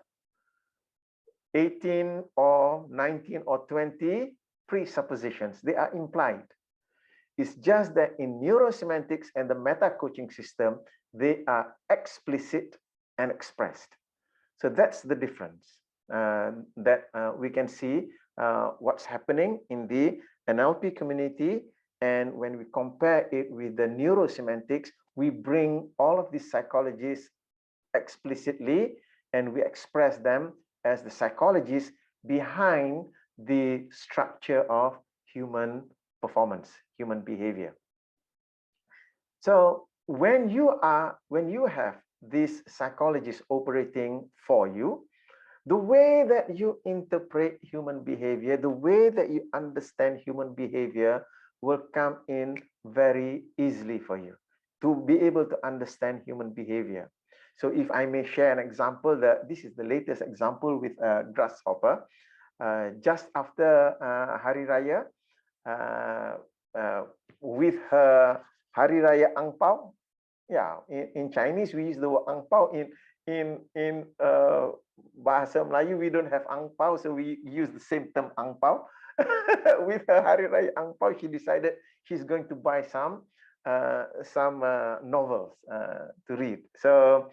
18 or 19 or 20 presuppositions. They are implied. It's just that in neurosemantics and the meta-coaching system, they are explicit and expressed. So that's the difference that we can see what's happening in the NLP community. And when we compare it with the neurosemantics, we bring all of these psychologies explicitly, and we express them as the psychologies behind the structure of human performance, human behavior. So when you have these psychologies operating for you, the way that you interpret human behavior, the way that you understand human behavior will come in very easily for you to be able to understand human behavior. So if I may share an example, that this is the latest example with grasshopper. Just after Hari Raya, with her Hari Raya Ang Pao. Yeah, in Chinese we use the word Ang Pao. In Bahasa Melayu we don't have Ang Pao, so we use the same term Ang Pao. With her Hari Raya Ang Pao, she decided she's going to buy some novels to read. So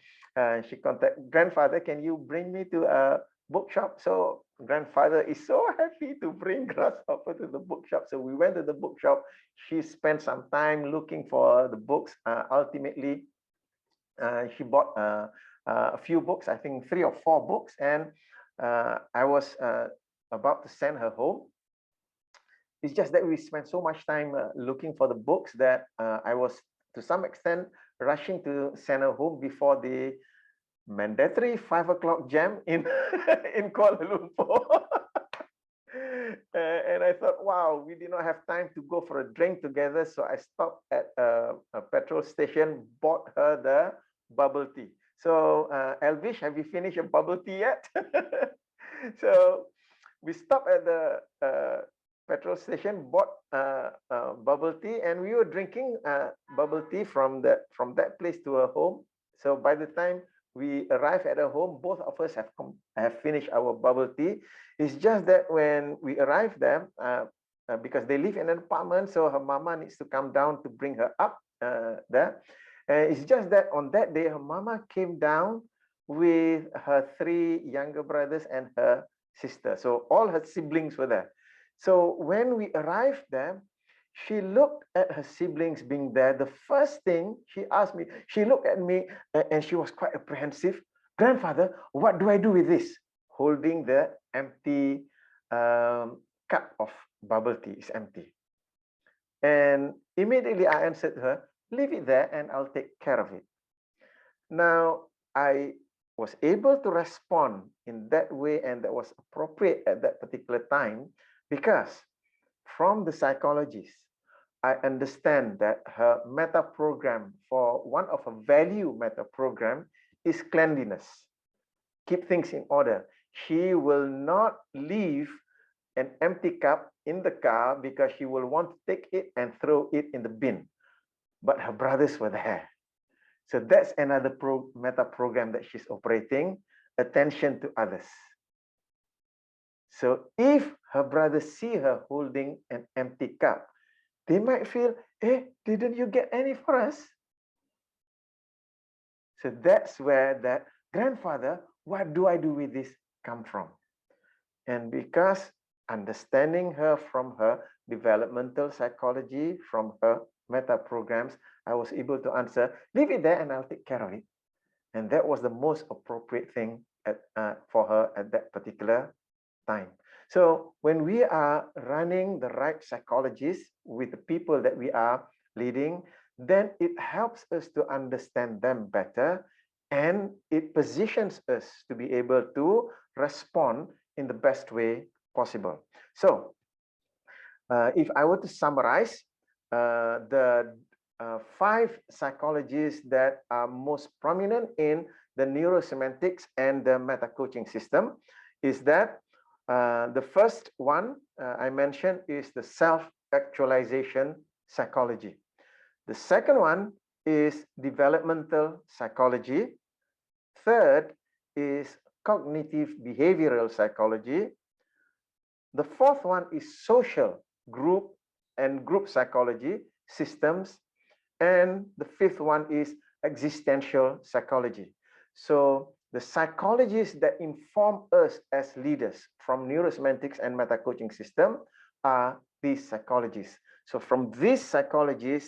she contacted grandfather, can you bring me to a bookshop? So grandfather is so happy to bring grasshopper to the bookshop. So we went to the bookshop. She spent some time looking for the books. Ultimately, she bought a few books, I think 3 or 4 books, and I was about to send her home. It's just that we spent so much time looking for the books that I was, to some extent, rushing to send her home before the mandatory 5 o'clock jam in in Kuala Lumpur. And I thought, wow, we did not have time to go for a drink together. So I stopped at a petrol station, bought her the bubble tea. So Elvish, have you finished your bubble tea yet? So we stopped at the petrol station, bought bubble tea, and we were drinking bubble tea from that place to her home. So by the time we arrived at her home, both of us have finished our bubble tea. It's just that when we arrived there, because they live in an apartment, so her mama needs to come down to bring her up there. It's just that on that day, her mama came down with her 3 younger brothers and her sister. So all her siblings were there. So when we arrived there, she looked at her siblings being there. The first thing she asked me, she looked at me and she was quite apprehensive. Grandfather, what do I do with this? Holding the empty cup of bubble tea is empty. And immediately I answered her, leave it there and I'll take care of it. Now, I was able to respond in that way, and that was appropriate at that particular time, because from the psychologists, I understand that her meta program, for one of her value meta program, is cleanliness. Keep things in order. She will not leave an empty cup in the car because she will want to take it and throw it in the bin. But her brothers were there. So that's another meta program that she's operating, attention to others. So if her brothers see her holding an empty cup, they might feel, hey, didn't you get any for us? So that's where that grandfather, what do I do with this, come from? And because understanding her from her developmental psychology, from her meta programs, I was able to answer, leave it there and I'll take care of it. And that was the most appropriate thing for her at that particular time. So when we are running the right psychologies with the people that we are leading, then it helps us to understand them better, and it positions us to be able to respond in the best way possible. So if I were to summarize the 5 psychologies that are most prominent in the neurosemantics and the meta-coaching system, is that the first one I mentioned is the self-actualization psychology. The second one is developmental psychology. Third is cognitive-behavioral psychology. The fourth one is social group and group psychology systems. And the fifth one is existential psychology. So the psychologies that inform us as leaders from neurosemantics and meta-coaching system are these psychologies. So from these psychologies,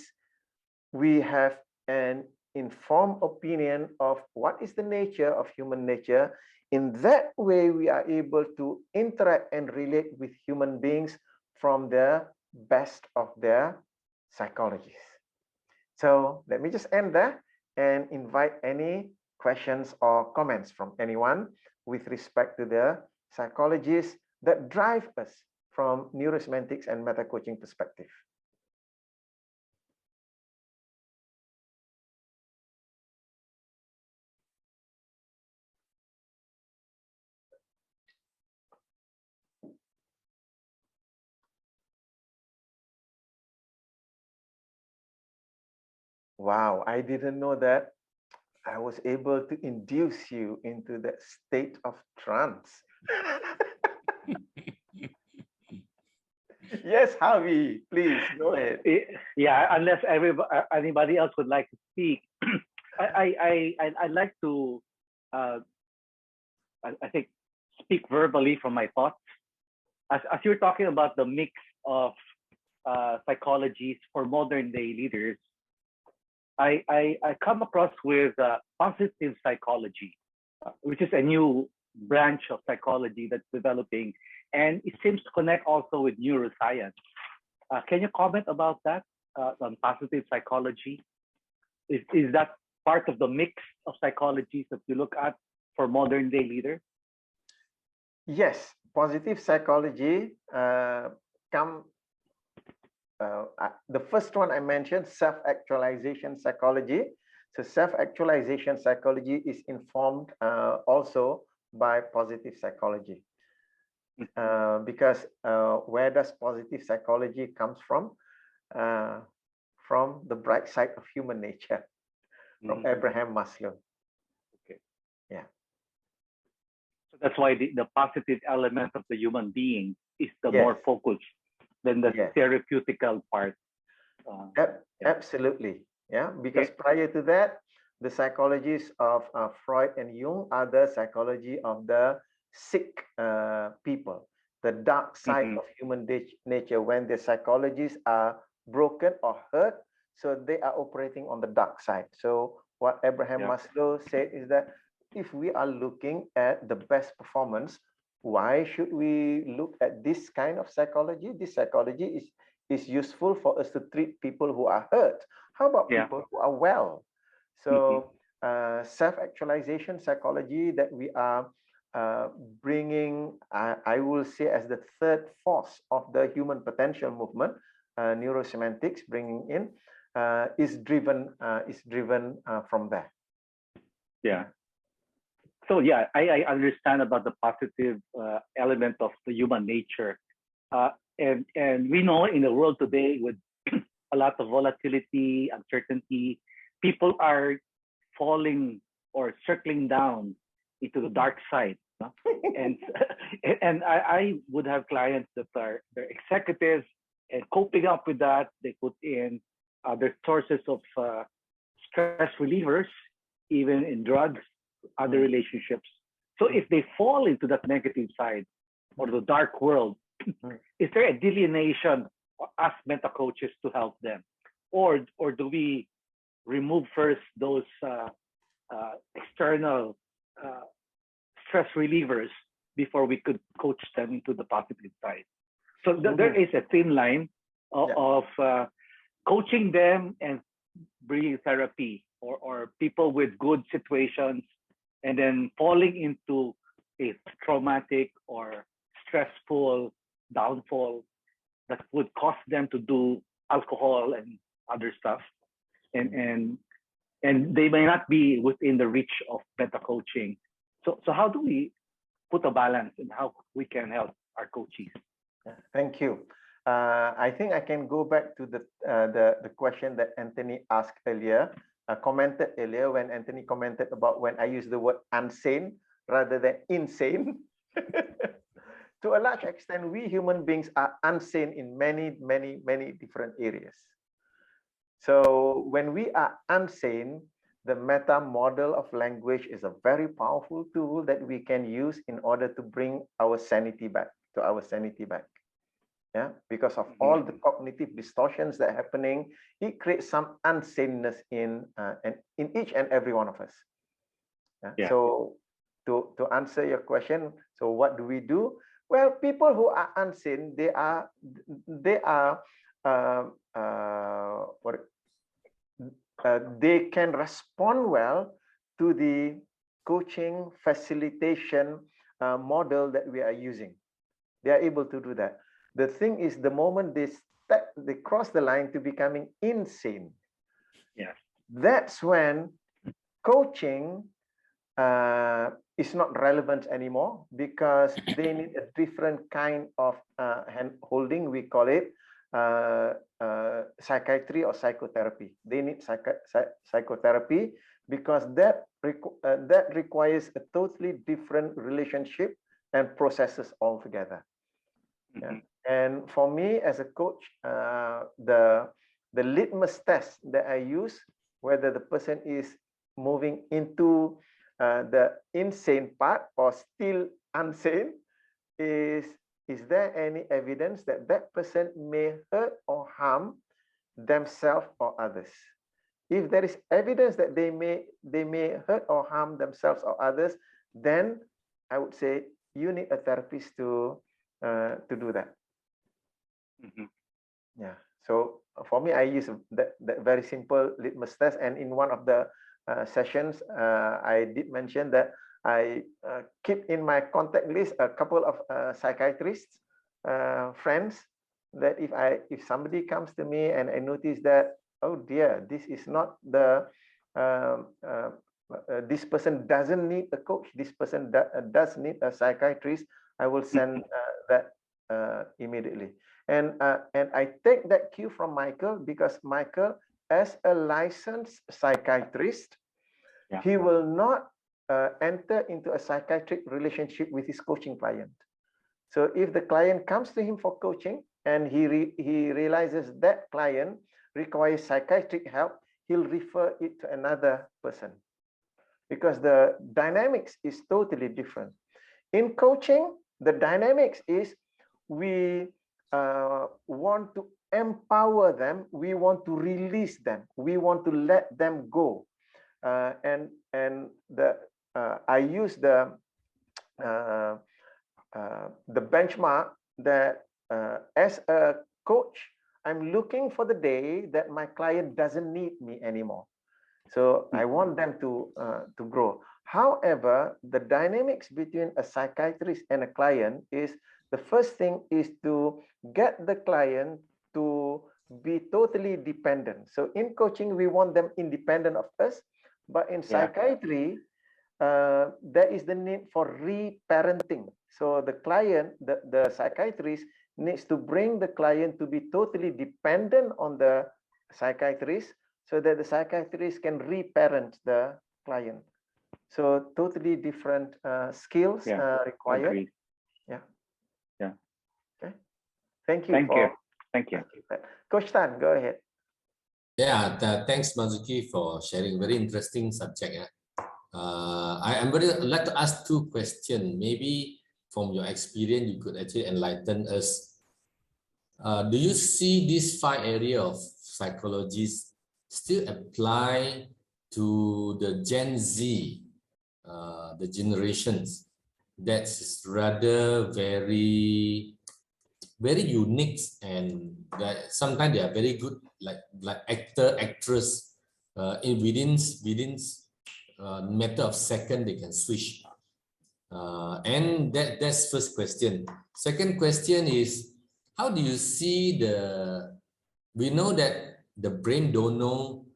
we have an informed opinion of what is the nature of human nature. In that way, we are able to interact and relate with human beings from the best of their psychologies. So let me just end there and invite any questions or comments from anyone with respect to the psychologies that drive us from neurosemantics and meta-coaching perspective. Wow, I didn't know that I was able to induce you into that state of trance. Yes, Javi, please go ahead. Yeah, unless anybody else would like to speak, I'd like to, I think, speak verbally from my thoughts. As you're talking about the mix of psychologies for modern day leaders, I come across with positive psychology, which is a new branch of psychology that's developing, and it seems to connect also with neuroscience. Can you comment about that on positive psychology? Is that part of the mix of psychologies that you look at for modern day leaders? Yes, positive psychology the first one I mentioned, self-actualization psychology. So self-actualization psychology is informed also by positive psychology. Because where does positive psychology comes from? From the bright side of human nature, from Abraham Maslow. Okay. Yeah. So that's why the positive element of the human being is the more focused than the therapeutical part. Absolutely. Yeah, because prior to that, the psychologies of Freud and Jung are the psychology of the sick people, the dark side of human nature, when the psychologies are broken or hurt, so they are operating on the dark side. So what Abraham Maslow said is that if we are looking at the best performance, why should we look at this kind of psychology? This psychology is useful for us to treat people who are hurt. How about people who are well? So self-actualization psychology that we are bringing, I will say, as the third force of the human potential movement, neurosemantics bringing in, is driven from there. Yeah. So yeah, I understand about the positive element of the human nature, and we know in the world today with a lot of volatility, uncertainty, people are falling or circling down into the dark side. No? and I would have clients that are they're executives, and coping up with that, they put in other sources of stress relievers, even in drugs, other relationships. So if they fall into that negative side or the dark world, is there a delineation as meta coaches to help them, or do we remove first those external stress relievers before we could coach them into the positive side? So there is a thin line of coaching them and bringing therapy, or people with good situations and then falling into a traumatic or stressful downfall that would cause them to do alcohol and other stuff, and they may not be within the reach of meta coaching. So how do we put a balance in how we can help our coaches? Thank you. I think I can go back to the question that Anthony asked earlier, commented earlier, when Anthony commented about when I use the word insane rather than insane. To a large extent, we human beings are insane in many different areas. So when we are insane, the meta model of language is a very powerful tool that we can use in order to bring our sanity back, Yeah, because of all the cognitive distortions that are happening, it creates some unsaneness in each and every one of us. Yeah? So to answer your question, so what do we do? Well, people who are unsane, they can respond well to the coaching facilitation model that we are using. They are able to do that. The thing is, the moment they cross the line to becoming insane, that's when coaching is not relevant anymore, because they need a different kind of hand holding. We call it psychiatry or psychotherapy. They need psychotherapy, because that requires a totally different relationship and processes altogether. Yeah. And for me as a coach, the litmus test that I use, whether the person is moving into the insane part or still insane, is there any evidence that that person may hurt or harm themselves or others? If there is evidence that they may hurt or harm themselves or others, then I would say you need a therapist to do that. Yeah. So for me, I use that very simple litmus test, and in one of the sessions, I did mention that I keep in my contact list a couple of psychiatrists, friends, that if somebody comes to me and I notice that, oh dear, this is not the this person doesn't need a coach, this person does need a psychiatrist, I will send that immediately. And I take that cue from Michael, because Michael, as a licensed psychiatrist, he will not enter into a psychiatric relationship with his coaching client. So if the client comes to him for coaching and he realizes that client requires psychiatric help, he'll refer it to another person, because the dynamics is totally different. In coaching, the dynamics is we want to empower them, we want to release them, we want to let them go, and I use the benchmark that as a coach, I'm looking for the day that my client doesn't need me anymore. So I want them to grow. However, the dynamics between a psychiatrist and a client is, the first thing is to get the client to be totally dependent. So in coaching, we want them independent of us, but in psychiatry, there is the need for reparenting. So the client, the psychiatrist needs to bring the client to be totally dependent on the psychiatrist, so that the psychiatrist can reparent the client. So totally different skills required. Okay. Thank you. Thank you. Coach Tan, go ahead. Yeah, thanks Marzuki for sharing. Very interesting subject. I'm very like to ask two questions. Maybe from your experience, you could actually enlighten us. Do you see these 5 areas of psychologies still apply to the Gen Z, the generations that's rather very unique, and that sometimes they are very good, like actor, actress, within matter of second they can switch, and that's first question. Second question is, how do you see we know that the brain don't know,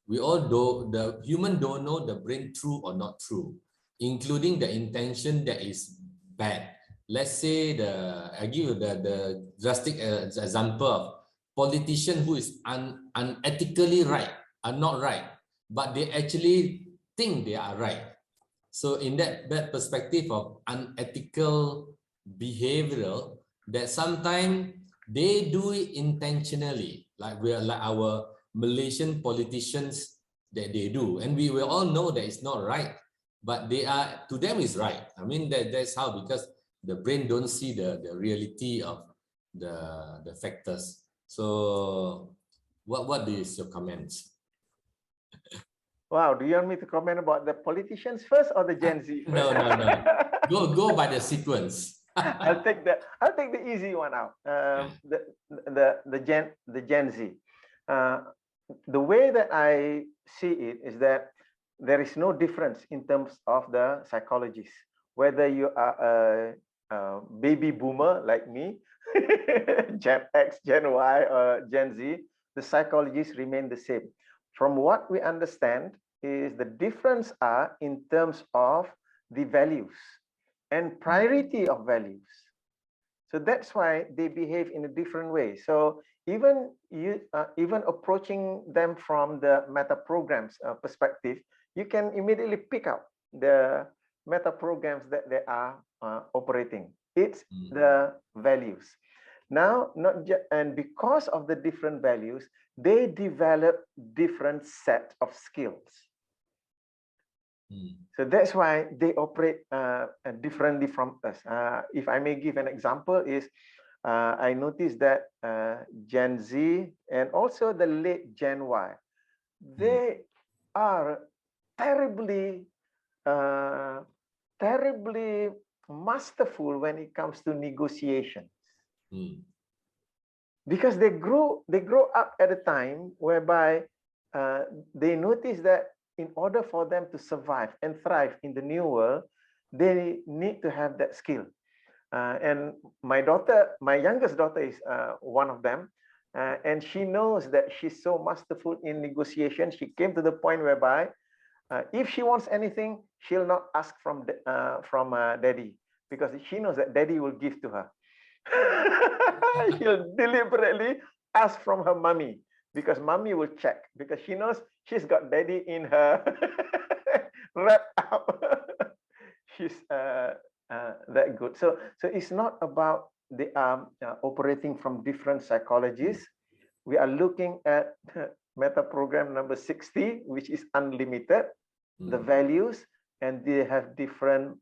we all do, the human don't know the brain true or not true, including the intention that is bad. Let's say I give you the drastic example of politician who is unethically right, are not right, but they actually think they are right. So in that perspective of unethical behavioral, that sometimes they do it intentionally, like our Malaysian politicians that they do, and we will all know that it's not right, but they are, to them is right. I mean, that's how, because the brain don't see the reality of the factors. So what is your comments? Wow, do you want me to comment about the politicians first or the Gen Z first? No. Go by the sequence. I'll take the easy one out. The Gen Z. The way that I see it is that there is no difference in terms of the psychologies. Whether you are a baby boomer like me, Gen X, Gen Y, or Gen Z, the psychologies remain the same. From what we understand is the difference are in terms of the values and priority of values. So that's why they behave in a different way. So even approaching them from the meta programs perspective, you can immediately pick up the meta programs that they are operating. It's the values. Now, and because of the different values, they develop different set of skills. So that's why they operate differently from us. If I may give an example, is I noticed that Gen Z and also the late Gen Y, they are terribly masterful when it comes to negotiations. Because they grow up at a time whereby they notice that in order for them to survive and thrive in the new world, they need to have that skill. And my youngest daughter is one of them. And she knows that she's so masterful in negotiation. She came to the point whereby if she wants anything, she'll not ask from daddy, because she knows that daddy will give to her. She'll deliberately ask from her mommy, because mommy will check, because she knows she's got daddy in her wrapped up. She's that good. So it's not about the operating from different psychologies. We are looking at meta program number 60, which is unlimited, the values, and they have different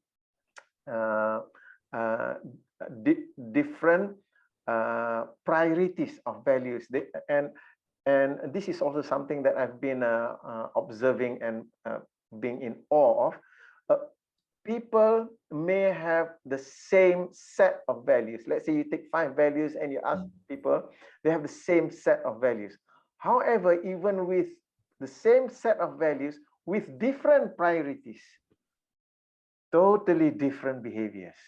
priorities of values. And this is also something that I've been observing and being in awe of. People may have the same set of values. Let's say you take 5 values and you ask people, they have the same set of values. However, even with the same set of values, with different priorities, totally different behaviors.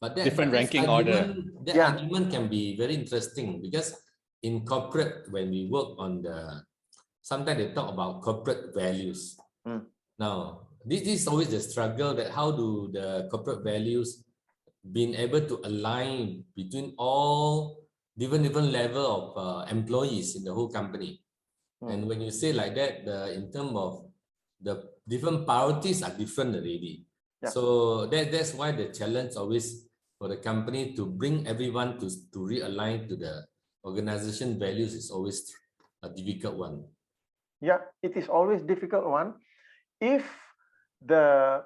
But different ranking order. That argument can be very interesting, because in corporate, when we work on sometimes they talk about corporate values. Now, this is always the struggle, that how do the corporate values being able to align between all different level of employees in the whole company. And when you say like that, in terms of the different priorities are different already. So that's why the challenge always for the company to bring everyone to realign to the organization values is always a difficult one. Yeah, it is always difficult one. If the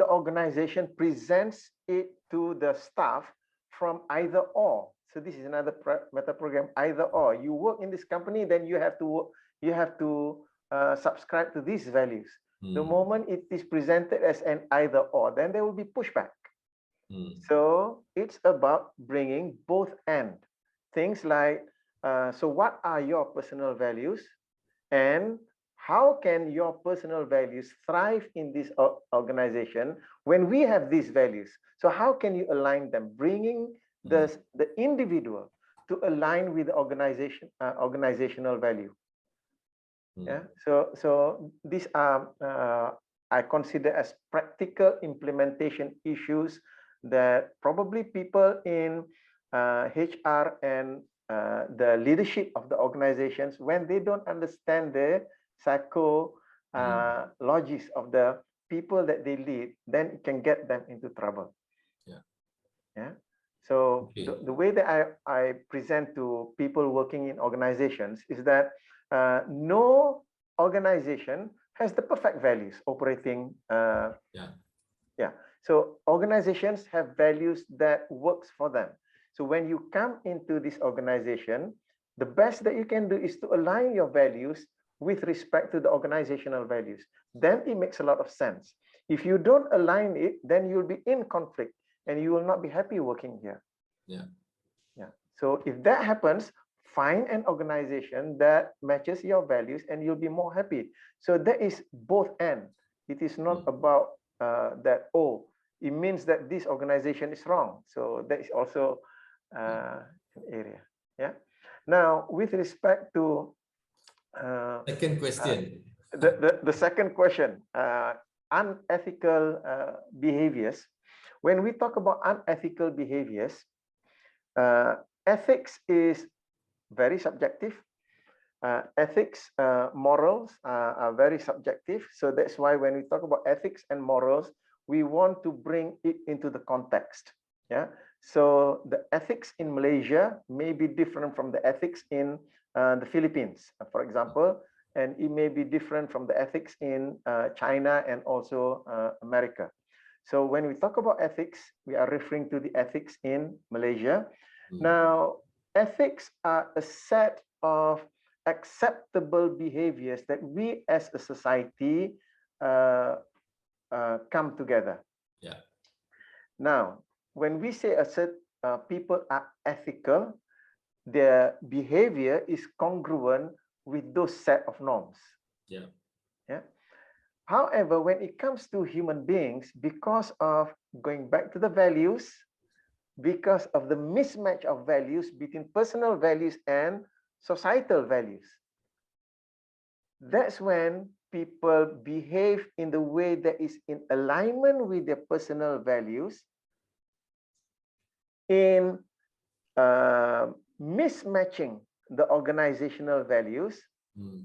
organization presents it to the staff from either or. So this is another meta program, either or. You work in this company, then you have to subscribe to these values. The moment it is presented as an either or, then there will be pushback. So it's about bringing both ends. Things like, so what are your personal values, and how can your personal values thrive in this organization when we have these values? So how can you align them, bringing the individual to align with the organizational value? Yeah. So these are I consider as practical implementation issues that probably people in HR and the leadership of the organizations, when they don't understand the psychologies of the people that they lead, then it can get them into trouble. So the way that I present to people working in organizations is that no organization has the perfect values operating. Yeah. So organizations have values that works for them. So when you come into this organization, the best that you can do is to align your values with respect to the organizational values. Then it makes a lot of sense. If you don't align it, then you'll be in conflict and you will not be happy working here. Yeah. So if that happens, find an organization that matches your values and you'll be more happy. So that is both and. It is not about that, oh, it means that this organization is wrong. So that is also an area. Yeah. Now, with respect to second question, the second question, unethical behaviors. When we talk about unethical behaviors, ethics is very subjective. Ethics, morals are very subjective. So that's why when we talk about ethics and morals, we want to bring it into the context. Yeah. So the ethics in Malaysia may be different from the ethics in the Philippines, for example, and it may be different from the ethics in China and also America. So when we talk about ethics, we are referring to the ethics in Malaysia. Now, ethics are a set of acceptable behaviors that we as a society come together. Yeah. Now, when we say people are ethical, their behavior is congruent with those set of norms. Yeah. Yeah. However, when it comes to human beings, because of going back to the values, because of the mismatch of values between personal values and societal values, that's when people behave in the way that is in alignment with their personal values, in mismatching the organizational values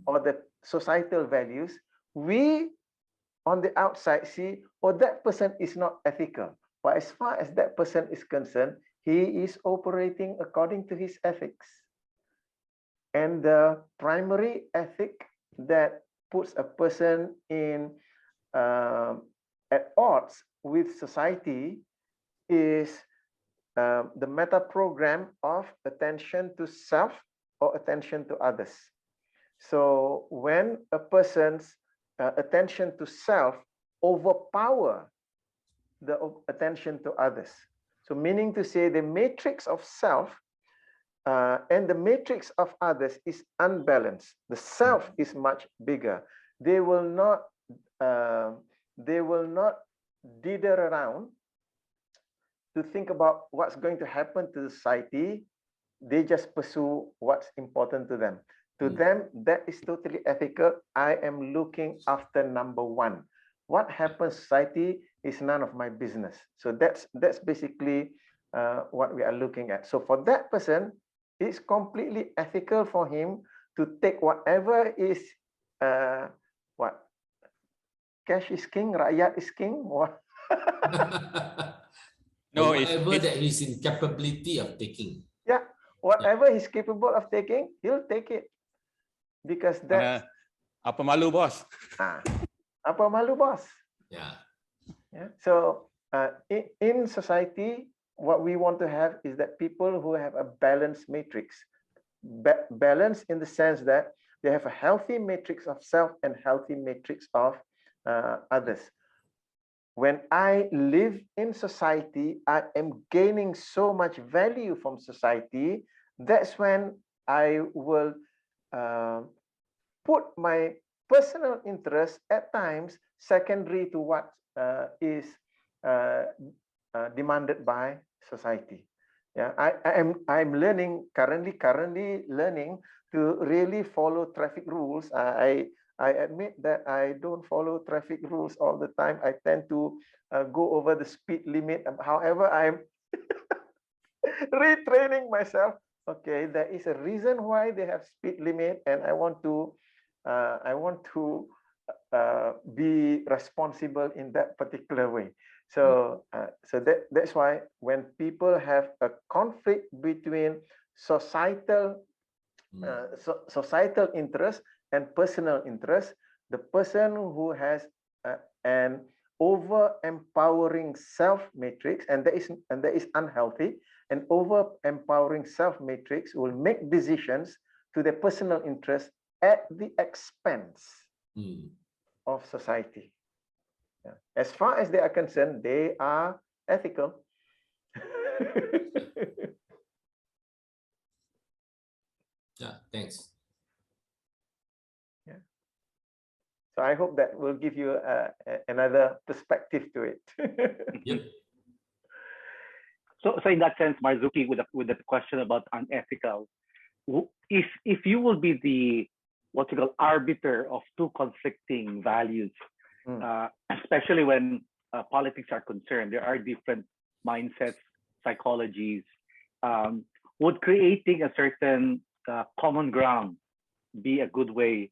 or the societal values. We on the outside see, oh, that person is not ethical. But as far as that person is concerned, he is operating according to his ethics. And the primary ethic that puts a person in at odds with society is the meta program of attention to self or attention to others. So when a person's attention to self overpower the attention to others, so meaning to say the matrix of self and the matrix of others is unbalanced. The self is much bigger. They will not dither around to think about what's going to happen to society. They just pursue what's important to them. To them, that is totally ethical. I am looking after number one. What happens to society is none of my business. So that's basically what we are looking at. So for that person, it's completely ethical for him to take whatever is what? Cash is king, rakyat is king. What? No, whatever that he's in capability of taking. Yeah, whatever he's capable of taking, he'll take it. Because that's apa malu bos. Apa malu bos. Yeah. So in society, what we want to have is that people who have a balanced matrix, balance in the sense that they have a healthy matrix of self and healthy matrix of others. When I live in society, I am gaining so much value from society. That's when I will put my personal interest at times secondary to what is demanded by society. Yeah, I'm learning currently learning to really follow traffic rules. I admit that I don't follow traffic rules all the time. I tend to go over the speed limit. However, I'm retraining myself. Okay, there is a reason why they have speed limit, and I want to be responsible in that particular way. So that's why when people have a conflict between societal societal interests and personal interest, the person who has an over-empowering self matrix, and that is unhealthy, an over-empowering self matrix will make decisions to their personal interest at the expense of society. As far as they are concerned, they are ethical. Yeah, thanks. Yeah. So I hope that will give you another perspective to it. Yep. So in that sense, Marzuki, with the question about unethical, if you will be the what you call arbiter of two conflicting values, especially when politics are concerned, there are different mindsets, psychologies. Would creating a certain common ground be a good way?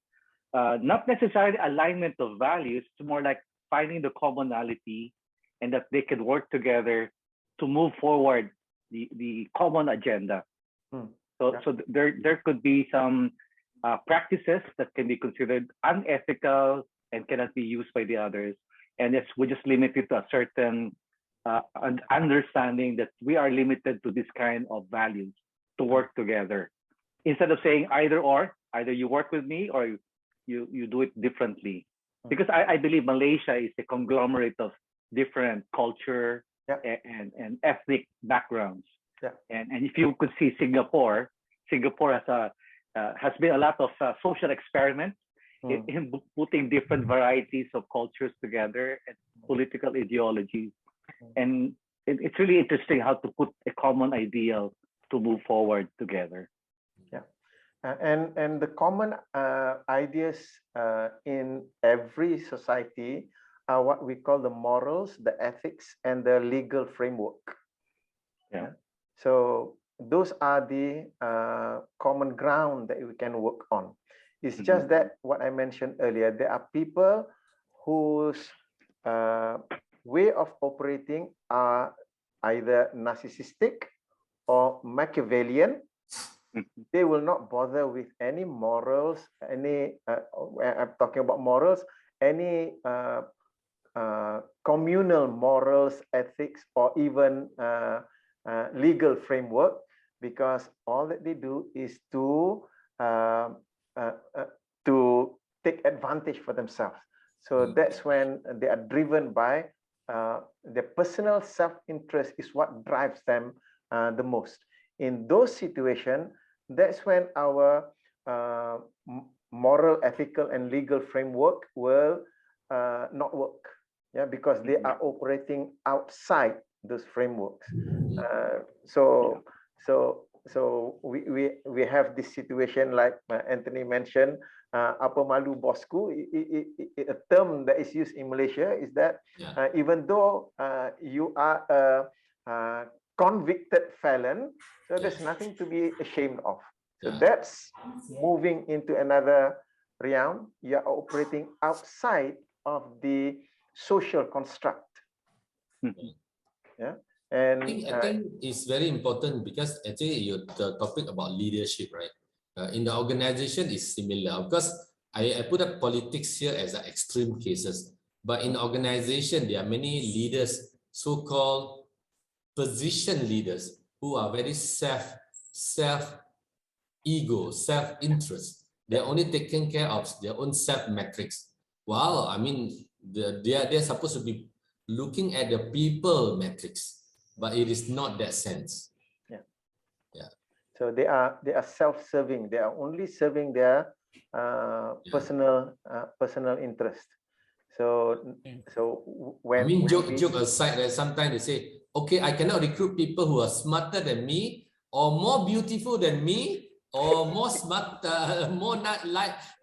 Not necessarily alignment of values, it's more like finding the commonality and that they can work together to move forward the common agenda. So there could be some practices that can be considered unethical and cannot be used by the others. And we just limit it to a certain understanding that we are limited to this kind of values to work together. Instead of saying either or, either you work with me or you do it differently. Because I believe Malaysia is a conglomerate of different culture and ethnic backgrounds. And if you could see Singapore has been a lot of social experiments in putting different varieties of cultures together and political ideologies. And it's really interesting how to put a common ideal to move forward together. And the common ideas in every society are what we call the morals, the ethics, and the legal framework. So those are the common ground that we can work on. It's just that what I mentioned earlier, there are people whose way of operating are either narcissistic or Machiavellian. They will not bother with any morals, any, I'm talking about morals, any communal morals, ethics, or even legal framework, because all that they do is to take advantage for themselves. So that's when they are driven by their personal self-interest is what drives them the most. In those situations, that's when our moral, ethical, and legal framework will not work. Because they are operating outside those frameworks. So we have this situation like Anthony mentioned, apa malu bosku, a term that is used in Malaysia is that even though you are a convicted felon, so there's nothing to be ashamed of. So that's moving into another realm. You are operating outside of the social construct. And I think it's very important because actually the topic about leadership, right? In the organization is similar because I put up politics here as an extreme cases, but in organization there are many leaders, so-called position leaders, who are very self-ego, self-interest. They're only taking care of their own self-metrics. Wow, I mean, they're supposed to be looking at the people metrics, but it is not that sense. So they are self-serving. They are only serving their personal interest. So when I mean, joke aside, that sometimes they say, okay, I cannot recruit people who are smarter than me, or more beautiful than me, or more smart, more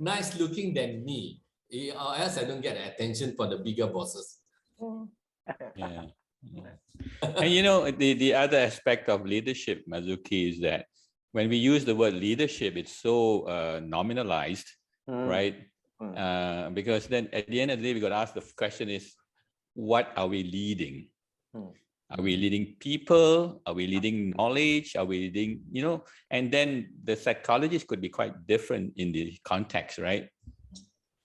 nice looking than me, or else I don't get attention for the bigger bosses. And you know, the other aspect of leadership, Marzuki, is that when we use the word leadership, it's so nominalized, right? Because then at the end of the day, we got to ask the question is, what are we leading? Are we leading people? Are we leading knowledge? Are we leading, and then the psychologists could be quite different in the context, right?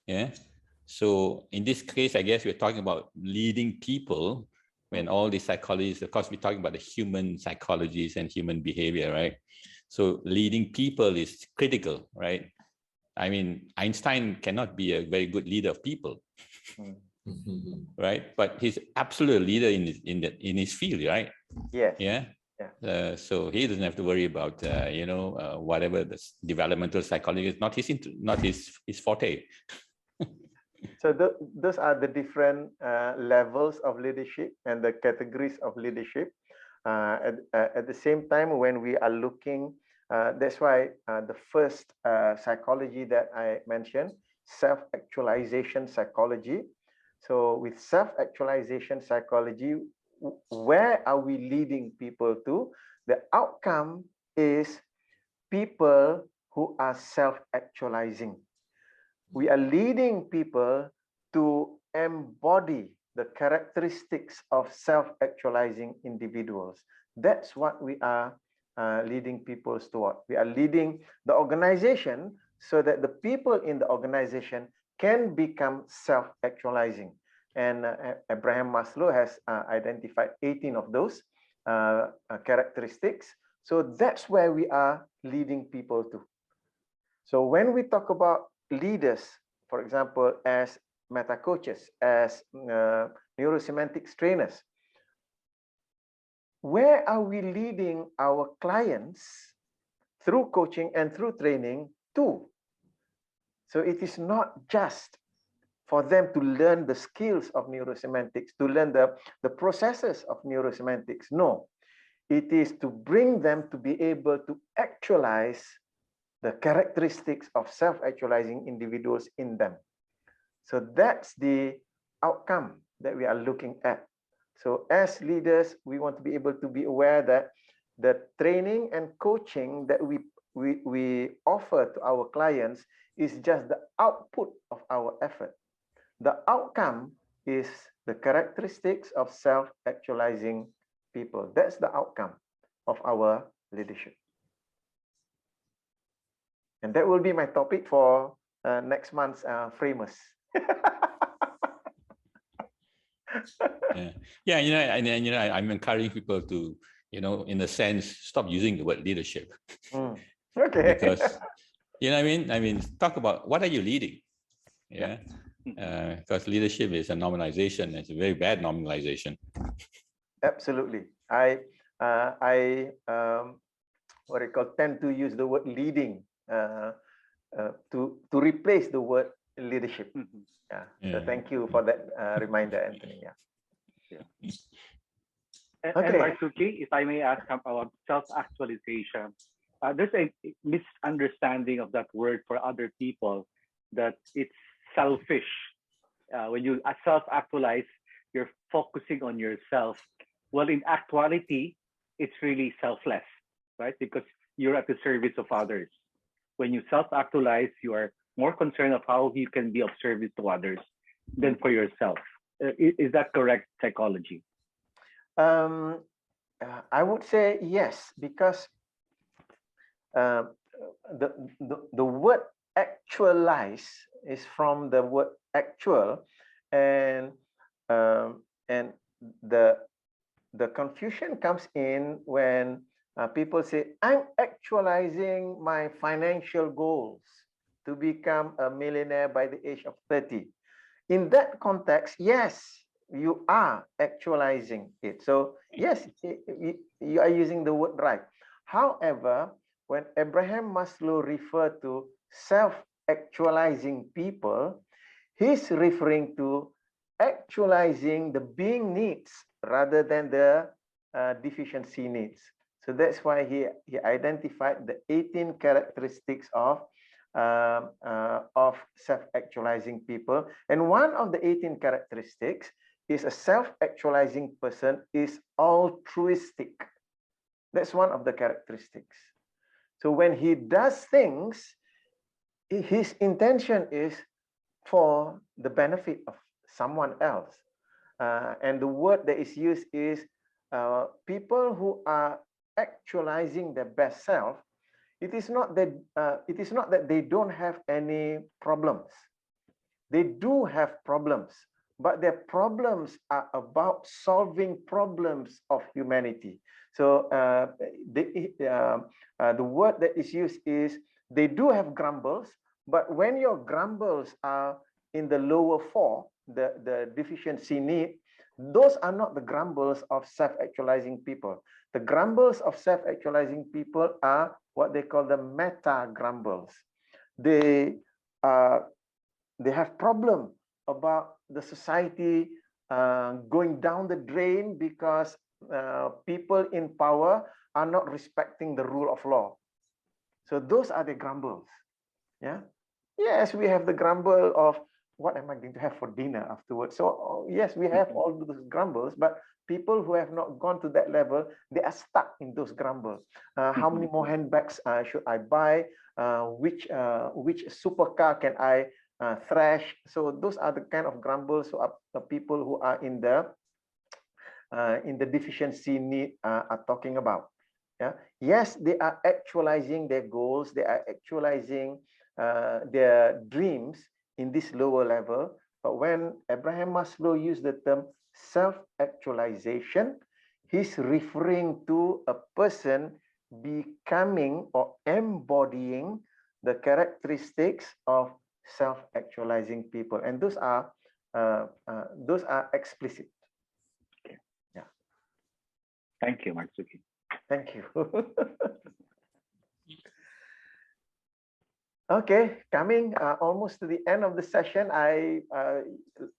Yeah. So in this case, I guess we're talking about leading people when all the psychologists, of course, we're talking about the human psychologies and human behavior, right? So leading people is critical, right? I mean, Einstein cannot be a very good leader of people, right? But he's absolute leader in his field, right? Yes. Yeah. So he doesn't have to worry about whatever the developmental psychology is not his forte. So those are the different levels of leadership and the categories of leadership. At the same time, when we are looking, that's why the first psychology that I mentioned, self-actualization psychology. So with self-actualization psychology, where are we leading people to? The outcome is people who are self-actualizing. We are leading people to embody the characteristics of self-actualizing individuals. That's what we are leading people toward. We are leading the organization so that the people in the organization can become self-actualizing. And Abraham Maslow has identified 18 of those characteristics. So that's where we are leading people to. So when we talk about leaders, for example, as meta coaches, as neurosemantics trainers, where are we leading our clients through coaching and through training to? So it is not just for them to learn the skills of neurosemantics, to learn the processes of neurosemantics. No, it is to bring them to be able to actualize the characteristics of self-actualizing individuals in them. So that's the outcome that we are looking at. So as leaders, we want to be able to be aware that the training and coaching that we offer to our clients is just the output of our effort. The outcome is the characteristics of self-actualizing people. That's the outcome of our leadership. And that will be my topic for next month's Framers. Yeah, I'm encouraging people to, in a sense, stop using the word leadership. Okay. Because, I mean, talk about what are you leading? Yeah. Because leadership is a nominalization. It's a very bad nominalization. Absolutely. What I call tend to use the word leading to replace the word leadership. So thank you for that reminder, Anthony. And Marsuki, if I may ask about self-actualization, there's a misunderstanding of that word for other people, that it's selfish. When you self-actualize, you're focusing on yourself. Well, in actuality, it's really selfless, right? Because you're at the service of others. When you self-actualize, you are more concerned of how you can be of service to others than for yourself. Is that correct psychology? I would say yes, because the word actualize is from the word actual, and the confusion comes in when people say, I'm actualizing my financial goals to become a millionaire by the age of 30. In that context, yes, you are actualizing it. So yes, you are using the word right. However, when Abraham Maslow referred to self-actualizing people, he's referring to actualizing the being needs rather than the deficiency needs. So that's why he identified the 18 characteristics of self-actualizing people. And one of the 18 characteristics is a self-actualizing person is altruistic. That's one of the characteristics. So when he does things, his intention is for the benefit of someone else. And the word that is used is people who are actualizing their best self, it is not that they don't have any problems. They do have problems, but their problems are about solving problems of humanity. So the word that is used is, they do have grumbles, but when your grumbles are in the lower four, the deficiency need, those are not the grumbles of self-actualizing people. The grumbles of self-actualizing people are what they call the meta-grumbles. They have problem about the society going down the drain because people in power are not respecting the rule of law. So those are the grumbles. Yeah. Yes, we have the grumble of what am I going to have for dinner afterwards. So yes, we have all those grumbles, but people who have not gone to that level, they are stuck in those grumbles. How many more handbags should I buy? Which supercar can I thrash? So those are the kind of grumbles of people who are in the deficiency need are talking about. Yeah. Yes, they are actualizing their goals. They are actualizing their dreams in this lower level. But when Abraham Maslow used the term self-actualization, he's referring to a person becoming or embodying the characteristics of self-actualizing people, and those are explicit. Okay. Yeah. Thank you, Marzuki. Thank you. Okay, coming almost to the end of the session, I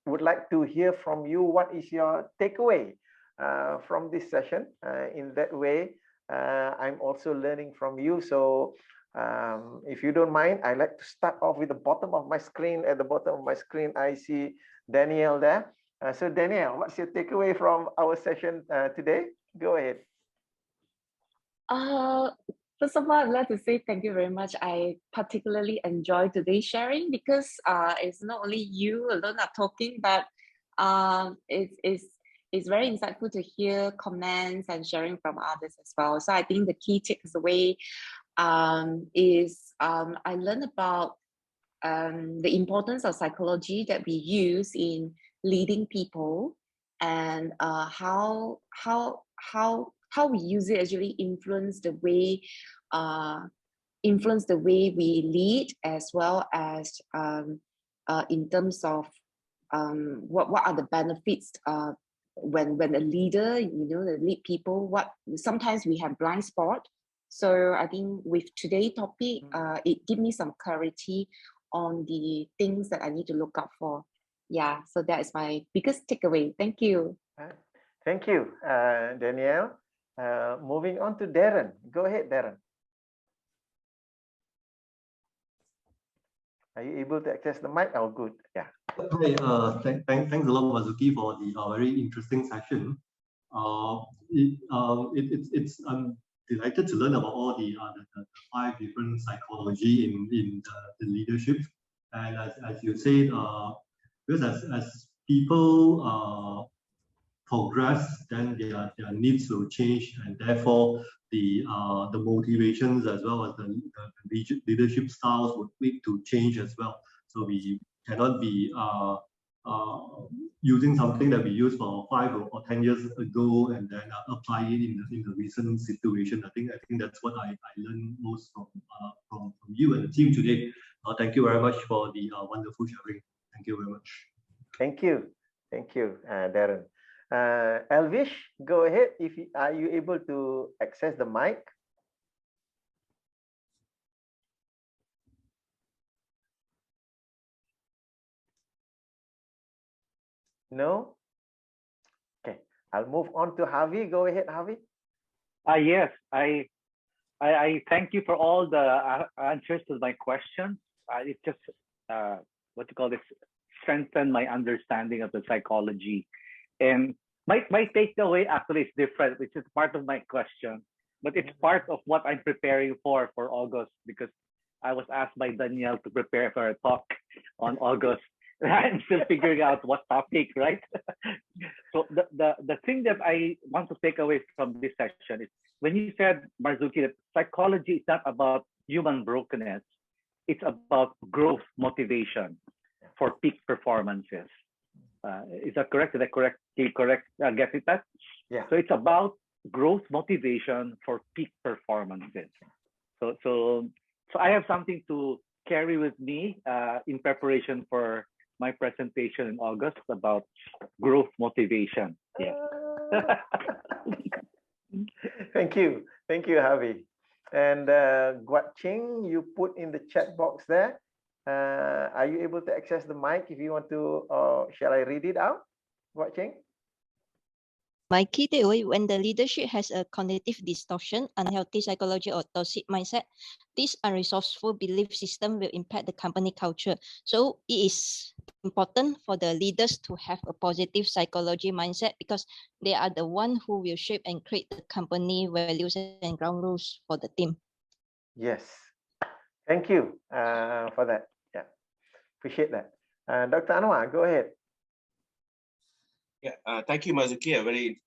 would like to hear from you. What is your takeaway from this session? In that way, I'm also learning from you. So if you don't mind, I'd like to start off with the bottom of my screen. At the bottom of my screen, I see Danielle there. So Danielle, what's your takeaway from our session today? Go ahead. First of all, I'd like to say thank you very much. I particularly enjoyed today's sharing because it's not only you alone are talking, but it's very insightful to hear comments and sharing from others as well. So I think the key takeaway is I learned about the importance of psychology that we use in leading people, and how we use it actually influence the way we lead, as well as in terms of what are the benefits when a leader, the lead people, what sometimes we have blind spot. So I think with today's topic, it gives me some clarity on the things that I need to look out for. Yeah, so that is my biggest takeaway. Thank you. Thank you, Danielle. Moving on to Darren. Go ahead, Darren. Are you able to access the mic? Oh, good. Yeah. Hi, thanks a lot, Marzuki, for the very interesting session. I'm delighted to learn about all the 5 different psychology in the leadership. And as you said, because as people progress, then their needs will change, and therefore the motivations as well as the leadership styles would need to change as well. So we cannot be using something that we used for 5 or 10 years ago and then apply it in the recent situation. I think that's what I learned most from you and the team today. Thank you very much for the wonderful sharing. Thank you very much. Thank you, Darren. Elvish, go ahead. Are you able to access the mic? No? Okay, I'll move on to Javi. Go ahead, Javi. Yes, I thank you for all the answers to my questions. It just strengthen my understanding of the psychology. And my takeaway actually is different, which is part of my question, but it's part of what I'm preparing for August, because I was asked by Danielle to prepare for a talk on August. I'm still figuring out what topic, right? So the thing that I want to take away from this session is when you said, Marzuki, that psychology is not about human brokenness, it's about growth motivation for peak performances. Is that correct? Is that correctly correct? Get it that? Yeah. So it's about growth motivation for peak performances. So I have something to carry with me in preparation for my presentation in August about growth motivation. Yeah. Thank you, Harvey. And Guat Ching, you put in the chat box there. Are you able to access the mic if you want to, or shall I read it out? Guat Ching? My key takeaway: when the leadership has a cognitive distortion, unhealthy psychology, or toxic mindset, this unresourceful belief system will impact the company culture. So it is important for the leaders to have a positive psychology mindset, because they are the one who will shape and create the company values and ground rules for the team. Yes. Thank you for that. Yeah, appreciate that. Dr. Anwar, go ahead. Yeah, thank you, Marzuki. A very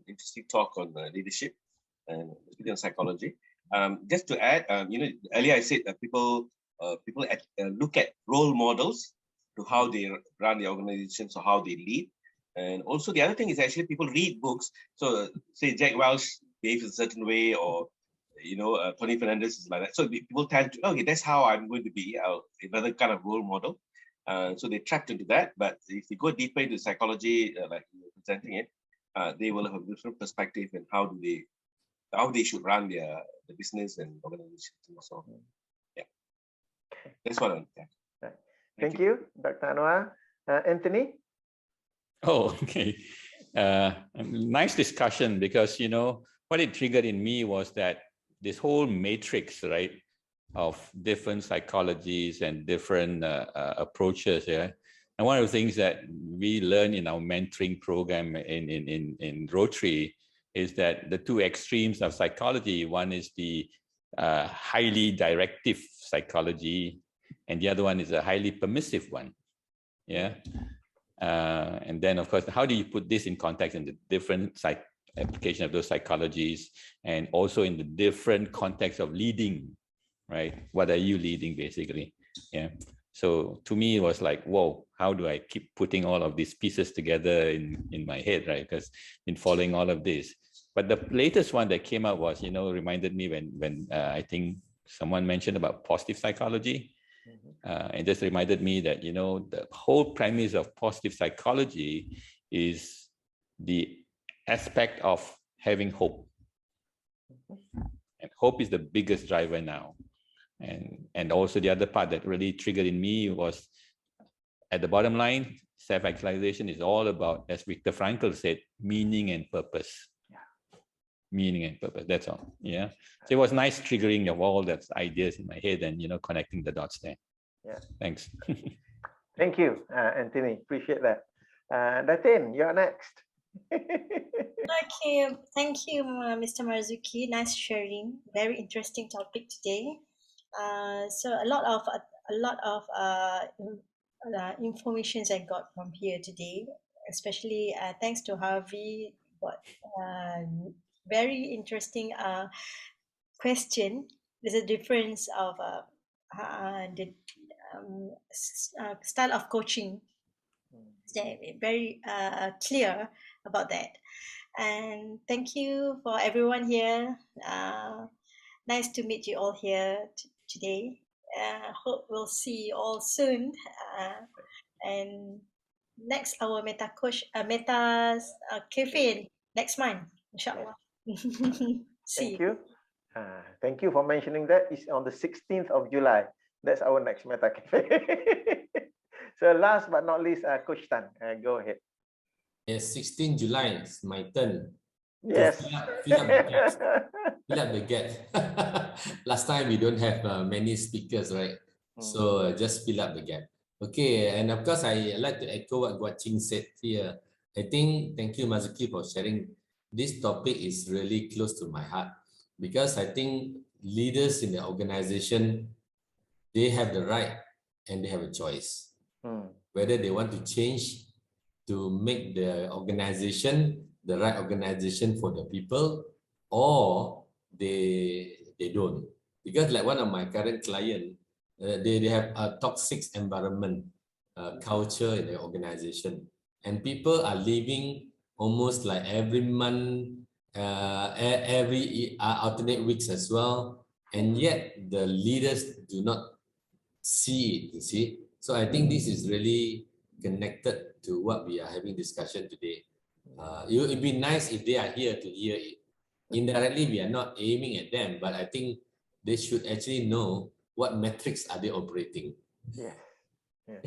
interesting talk on leadership and on psychology. Just to add, earlier I said that people look at role models to how they run the organizations or how they lead, and also the other thing is actually people read books. So say Jack Welch behaves a certain way, or Tony Fernandez is like that. So people tend to, okay, that's how I'm going to be, another kind of role model. So they trapped into that. But if you go deeper into psychology, like you're presenting it, they will have a different perspective and how they should run the business and organization and so on. Yeah, that's what I'm. Yeah. Thank you, Dr. Anwar. Anthony. Oh, okay. Nice discussion, because what it triggered in me was that this whole matrix, right, of different psychologies and different approaches. Yeah, and one of the things that we learn in our mentoring program in Rotary is that the two extremes of psychology, one is the highly directive psychology, and the other one is a highly permissive one. Yeah, and then of course, how do you put this in context in the different application of those psychologies, and also in the different context of leading? Right? What are you leading, basically? Yeah. So to me, it was like, whoa, how do I keep putting all of these pieces together in my head, right? Because in following all of this. But the latest one that came out was, reminded me when I think someone mentioned about positive psychology. And just reminded me that, the whole premise of positive psychology is the aspect of having hope. And hope is the biggest driver now. And also the other part that really triggered in me was, at the bottom line, self-actualization is all about, as Viktor Frankl said, meaning and purpose. Yeah. Meaning and purpose, that's all. Yeah. So it was nice triggering of all that ideas in my head and, connecting the dots there. Yeah. Thanks. Thank you, Anthony. Appreciate that. Datin, you're next. Okay, thank you, Mr. Marzuki. Nice sharing. Very interesting topic today. So a lot of informations I got from here today, especially thanks to Harvey. What very interesting question. There's a difference of the style of coaching. Very clear about that. And thank you for everyone here. Nice to meet you all here today. Hope we'll see you all soon. And next, our Meta-Cafe next month, inshallah. Thank you. Thank you for mentioning that. It's on the 16th of July. That's our next Meta-Cafe. So last but not least, Coach Tan, go ahead. Yes, 16 July is my turn. Yes. Fill up the gap. Last time we don't have many speakers, right? So just fill up the gap. Okay, and of course, I like to echo what Guat Ching said here. I think, thank you, Marzuki, for sharing. This topic is really close to my heart, because I think leaders in the organization, they have the right and they have a choice. Whether they want to change to make the organization the right organization for the people, or they don't. Because like one of my current client, they have a toxic environment culture in the organization, and people are leaving almost like every month, every alternate weeks as well, and yet the leaders do not see it, you see. So I think this is really connected to what we are having discussion today. It would be nice if they are here to hear it. Indirectly, we are not aiming at them, but I think they should actually know what metrics are they operating. Yes. Yes.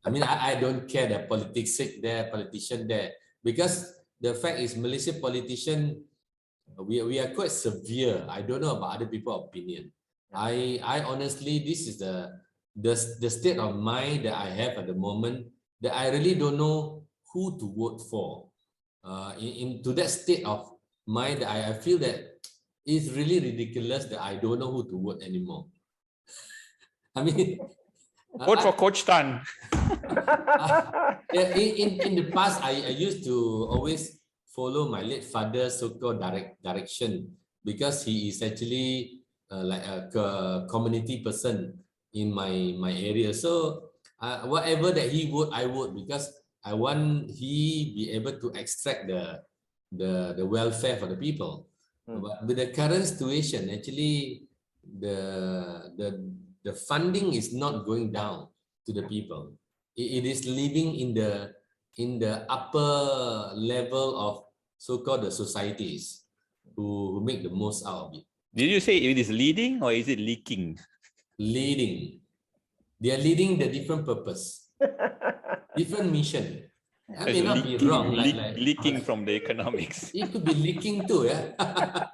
I mean, I don't care the politics there, politician there, because the fact is Malaysian politician, we are quite severe. I don't know about other people's opinion. I honestly, this is the state of mind that I have at the moment, that I really don't know who to vote for. Into that state of mind, I feel that it's really ridiculous that I don't know who to vote anymore. I mean, vote for Coach Tan. in the past, I used to always follow my late father's so-called direction, because he is actually like a community person in my area. So whatever that he would, I would, because I want he be able to extract the welfare for the people. But with the current situation, actually the funding is not going down to the people. It is living in the upper level of so-called the societies who make the most out of it. Did you say it is leading or is it leaking? Leading. They are leading the different purpose, different mission. I may not be wrong. Leaking from the economics. It could be leaking too, yeah.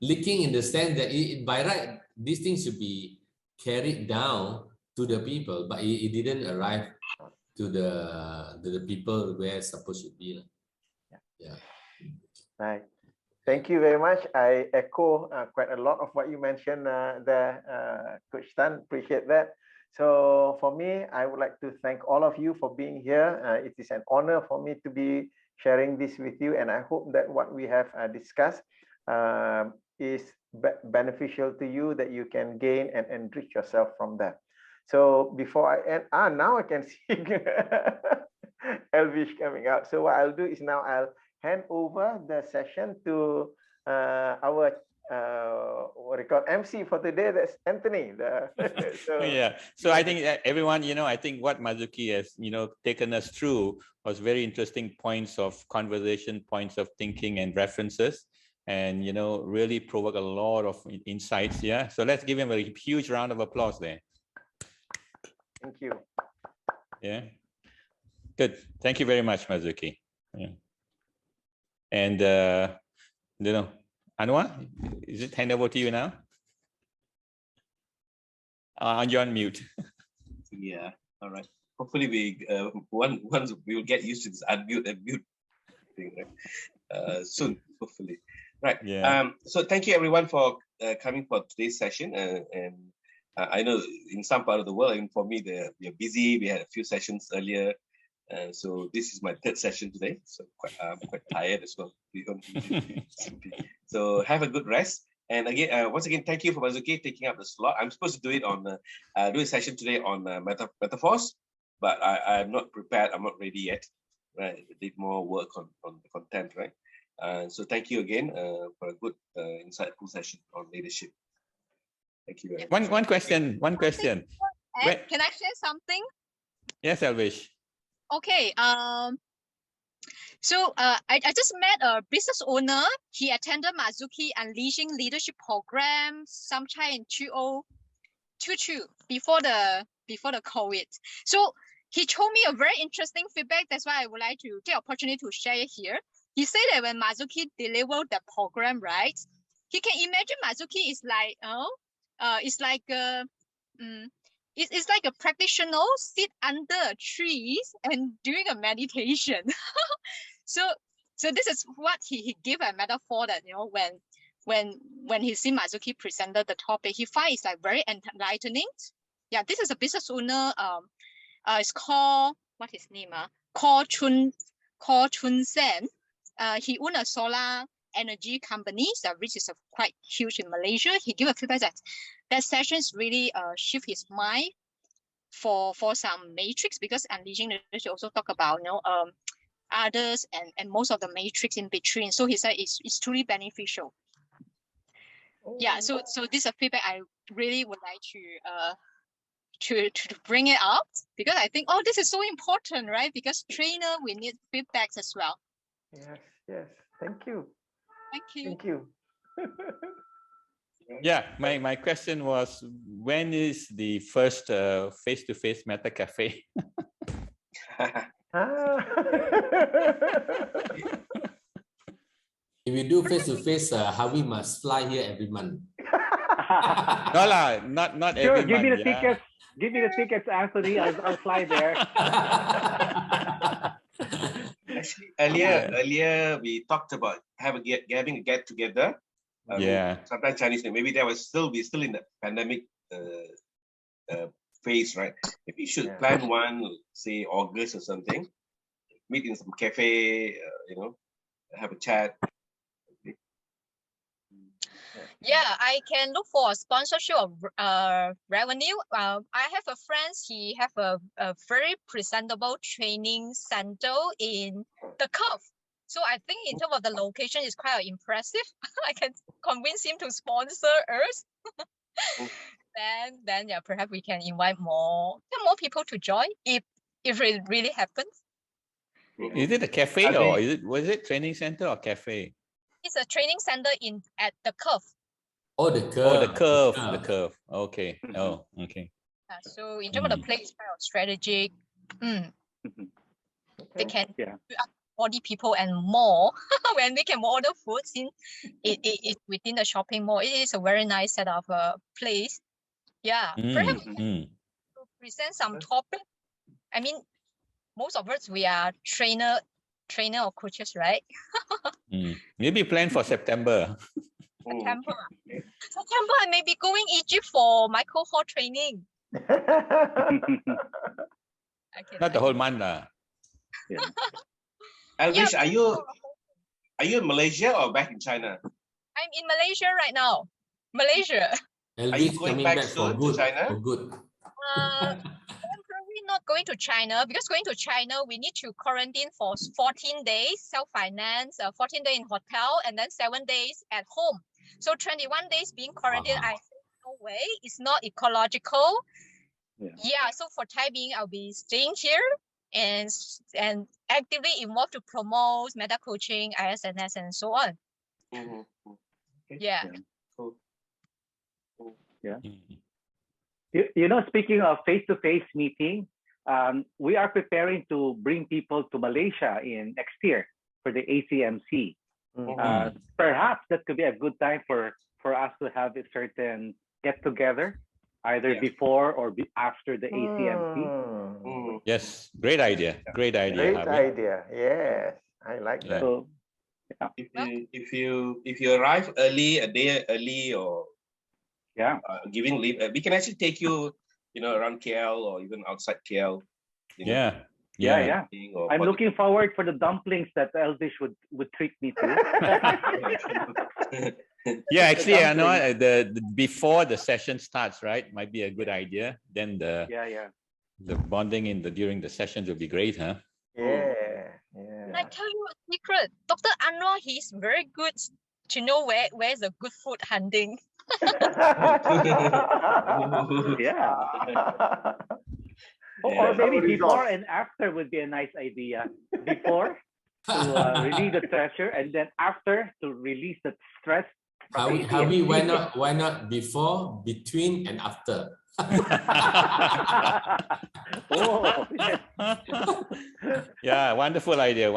Leaking in the sense that by right, these things should be carried down to the people, but it didn't arrive to the people where it's supposed to be. Yeah. Right. Thank you very much. I echo quite a lot of what you mentioned there, Coach Tan. Appreciate that. So for me, I would like to thank all of you for being here. It is an honor for me to be sharing this with you, and I hope that what we have discussed is beneficial to you, that you can gain and enrich yourself from that. So before I end, now I can see Elvish coming out. So what I'll do is now I'll hand over the session to our what do you call MC for today? That's Anthony. So I think everyone, I think what Marzuki has, taken us through was very interesting points of conversation, points of thinking and references, and, really provoke a lot of insights. Yeah. So let's give him a huge round of applause there. Thank you. Yeah. Good. Thank you very much, Marzuki. Yeah. And, Anwar, is it hand over to you now? You're on mute. Yeah. All right. Hopefully once we will get used to this unmute and mute thing, right? Soon, hopefully. Right. Yeah. So thank you everyone for coming for today's session. And I know in some part of the world, and for me, we are busy. We had a few sessions earlier. So this is my third session today. So I'm quite tired as well. So have a good rest. And again, once again, thank you for Marzuki taking up the slot. I'm supposed to do it on do a session today on metaphors, but I'm not prepared. I'm not ready yet. Right, I did more work on the content. Right. So thank you again for a good insightful session on leadership. Thank you very much. One question. Can I share something? Yes, Elvish. Okay. So I just met a business owner. He attended Marzuki Unleashing Leadership Program sometime in 2022 before the COVID. So he told me a very interesting feedback. That's why I would like to take opportunity to share it here. He said that when Marzuki delivered the program, right, he can imagine Marzuki is like, it's like it's like a practitioner sit under trees and doing a meditation. So this is what he gave a metaphor that, when he see Marzuki presented the topic, he finds it's like very enlightening. Yeah, this is a business owner. It's called what his name? Ko Chun Sen. He owned a solar energy company, which is quite huge in Malaysia. He gave a feedback that sessions really shift his mind for some matrix, because Unleashing Leadership also talk about others and most of the matrix in between. So he said it's truly beneficial. Yeah, so this is a feedback I really would like to bring it up, because I think, oh, this is so important, right? Because trainer, we need feedbacks as well. Yes. Thank you. Thank you. Yeah, my question was, when is the first face-to-face Meta-Cafe? If we do face-to-face, Harvey must fly here every month. No lah, not Sure, every give me month. the tickets. Give me the tickets, Anthony. I'll fly there. Actually, earlier we talked about having a get together. Sometimes Chinese New Year. Maybe we're still in the pandemic phase, right? Maybe you should plan one, say August or something. Meet in some cafe, have a chat. Yeah, I can look for a sponsorship of revenue. I have a friend, he have a very presentable training center in the Curve. So I think in terms of the location is quite impressive. I can convince him to sponsor us. Then yeah, perhaps we can invite more people to join if it really happens. Is it a cafe or was it training center or cafe? It's a training center at the Curve. Oh, the Curve. Oh, the Curve. Okay. Oh, okay. So in terms of the place, kind of strategic, they can body people and more when we can order food since it's within the shopping mall. It is a very nice set of place. Yeah, perhaps to present some topic. I mean, most of us we are trainer or coaches, right? Maybe plan for September. September, I may be going Egypt for my cohort training. Not the whole month, lah. Elvish, are you in Malaysia or back in China? I'm in Malaysia right now. Malaysia. Are you going back soon to China? For good. I'm probably not going to China, because going to China we need to quarantine for 14 days, self-finance, 14 days in hotel, and then 7 days at home. So 21 days being quarantined, I think no way, it's not ecological. Yeah, so for time being, I'll be staying here and actively involved to promote meta coaching, ISNS, and so on. Yeah. Cool. Yeah. You know, speaking of face-to-face meeting, we are preparing to bring people to Malaysia in next year for the ACMC. Perhaps that could be a good time for us to have a certain get-together, either before or after the ACMC. Yes, great idea. Great idea. Great idea. Yes, I like that. So, if you arrive early, a day early, or giving leave, we can actually take you, around KL or even outside KL. Yeah. I'm looking forward for the dumplings that Elvish would treat me to. Yeah, actually, I know the before the session starts, right? Might be a good idea. Then the bonding during the sessions will be great, huh? Yeah. And I tell you a secret, Dr. Anwar, he's very good to know where's the good food hunting. Or maybe before and after would be a nice idea. Before to relieve the pressure, and then after to release the stress. Harvey, why not before, between, and after? Yeah, wonderful idea.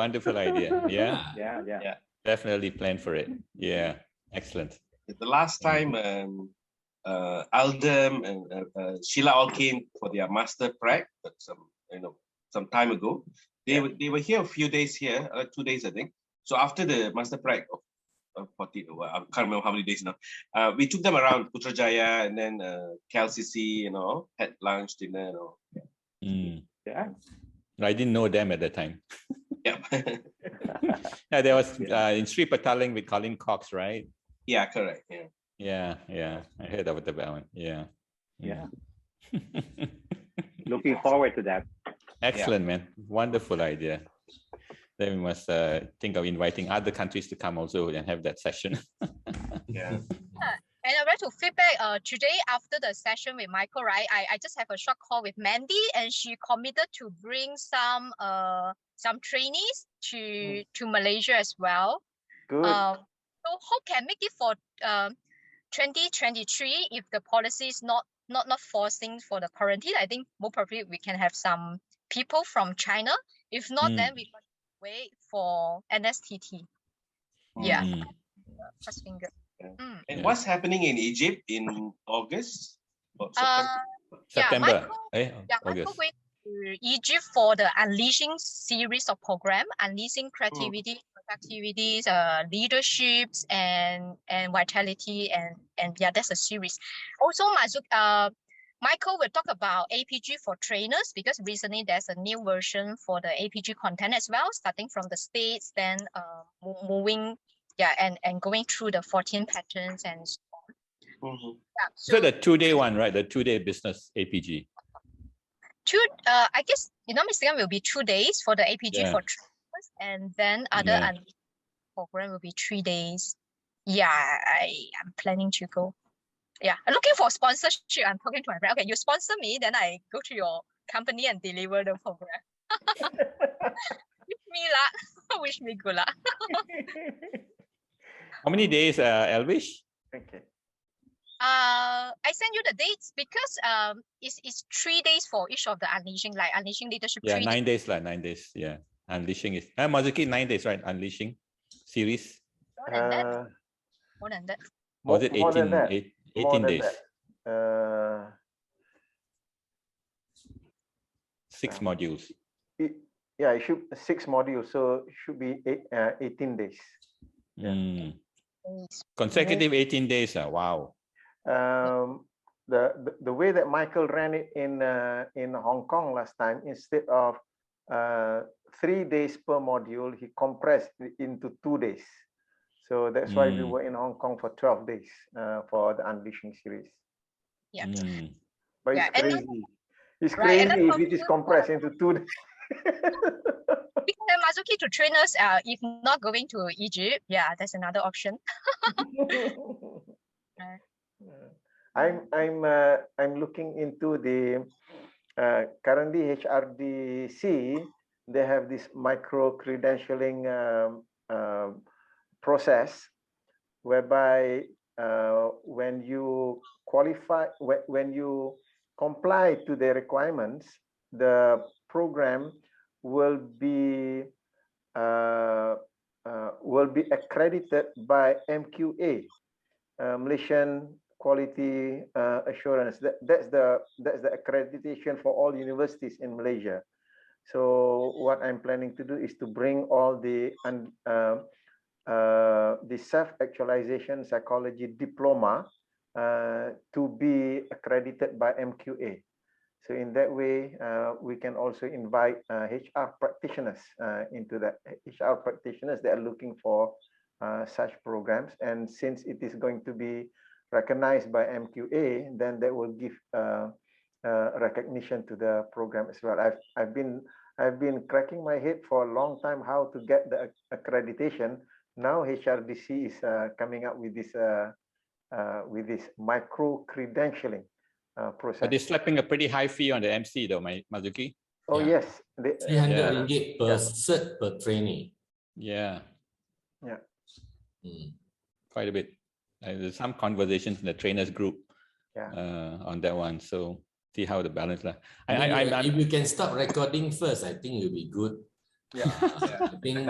Yeah. Yeah. Definitely plan for it. Yeah, excellent. The last time Aldem and Sheila all came for their master prac, but some time ago. They were here a few days here, 2 days I think. So after the master prac of 40, I can't remember how many days now. We took them around Putrajaya and then KLCC, had lunch, dinner, and all. I didn't know them at the time. Yeah. Yeah, there was in Sri Petaling with Colin Cox, right? Yeah, correct. Yeah. Yeah. I heard about that one. Yeah. Yeah. Looking forward to that. Excellent, man. Wonderful idea. Then we must think of inviting other countries to come also and have that session. Yeah. And I want to feedback today after the session with Michael, right? I just have a short call with Mandy, and she committed to bring some trainees to Malaysia as well. Good. So hope can make it for 2023 if the policy is not forcing for the quarantine. I think more probably we can have some people from China. If not, then we must wait for NSTT. Yeah. First finger. And what's happening in Egypt in August? September. Michael went to Egypt for the Unleashing series of program, Unleashing Creativity, Productivities, Leaderships, and Vitality, and yeah, that's a series. Also, Michael will talk about APG for trainers, because recently there's a new version for the APG content as well, starting from the States, then moving, and going through the 14 patterns and so on. Yeah, so the 2-day one, right? The 2-day business APG. I guess, mistaken, will be 2 days for the APG for trainers, and then other program will be 3 days. Yeah, I'm planning to go. Yeah, I'm looking for sponsorship. I'm talking to my friend. Okay, you sponsor me, then I go to your company and deliver the program. Wish me luck. Wish me good luck. How many days, Elvish? Okay. I send you the dates because it's 3 days for each of the Unleashing, like Unleashing Leadership. Yeah, 9 days, like 9 days. Yeah, Unleashing is Mazuki, 9 days, right? Unleashing series. More than that. More than that. Was it 18 days? 6 modules. It should 6 modules, so it should be 18 days. Consecutive 18 days. Wow. The way that Michael ran it in Hong Kong last time, instead of 3 days per module, he compressed it into 2 days. So that's why we were in Hong Kong for 12 days for the Unleashing series. Yeah. But it's crazy. It's crazy if it is compressed into 2 days. We can have Mazuki to train us if not going to Egypt. Yeah, that's another option. I'm looking into the currently HRDC. They have this micro credentialing process, whereby when you qualify, when you comply to the requirements, the program will be accredited by MQA, Malaysian Quality Assurance. That's the accreditation for all universities in Malaysia. So what I'm planning to do is to bring all the Self-Actualisation Psychology diploma to be accredited by MQA. So in that way, we can also invite HR practitioners into that. HR practitioners that are looking for such programs. And since it is going to be recognized by MQA, then that will give recognition to the program as well. I've been cracking my head for a long time how to get the accreditation. Now HRDC is coming up with this micro credentialing process. But they're slapping a pretty high fee on the MC though, Mazuki. Oh yes, 300 ringgit per cert per trainee. Yeah. Yeah. Quite a bit. There's some conversations in the trainers group on that one. So see how the balance. If you can stop recording first, I think you'll be good. Yeah. I think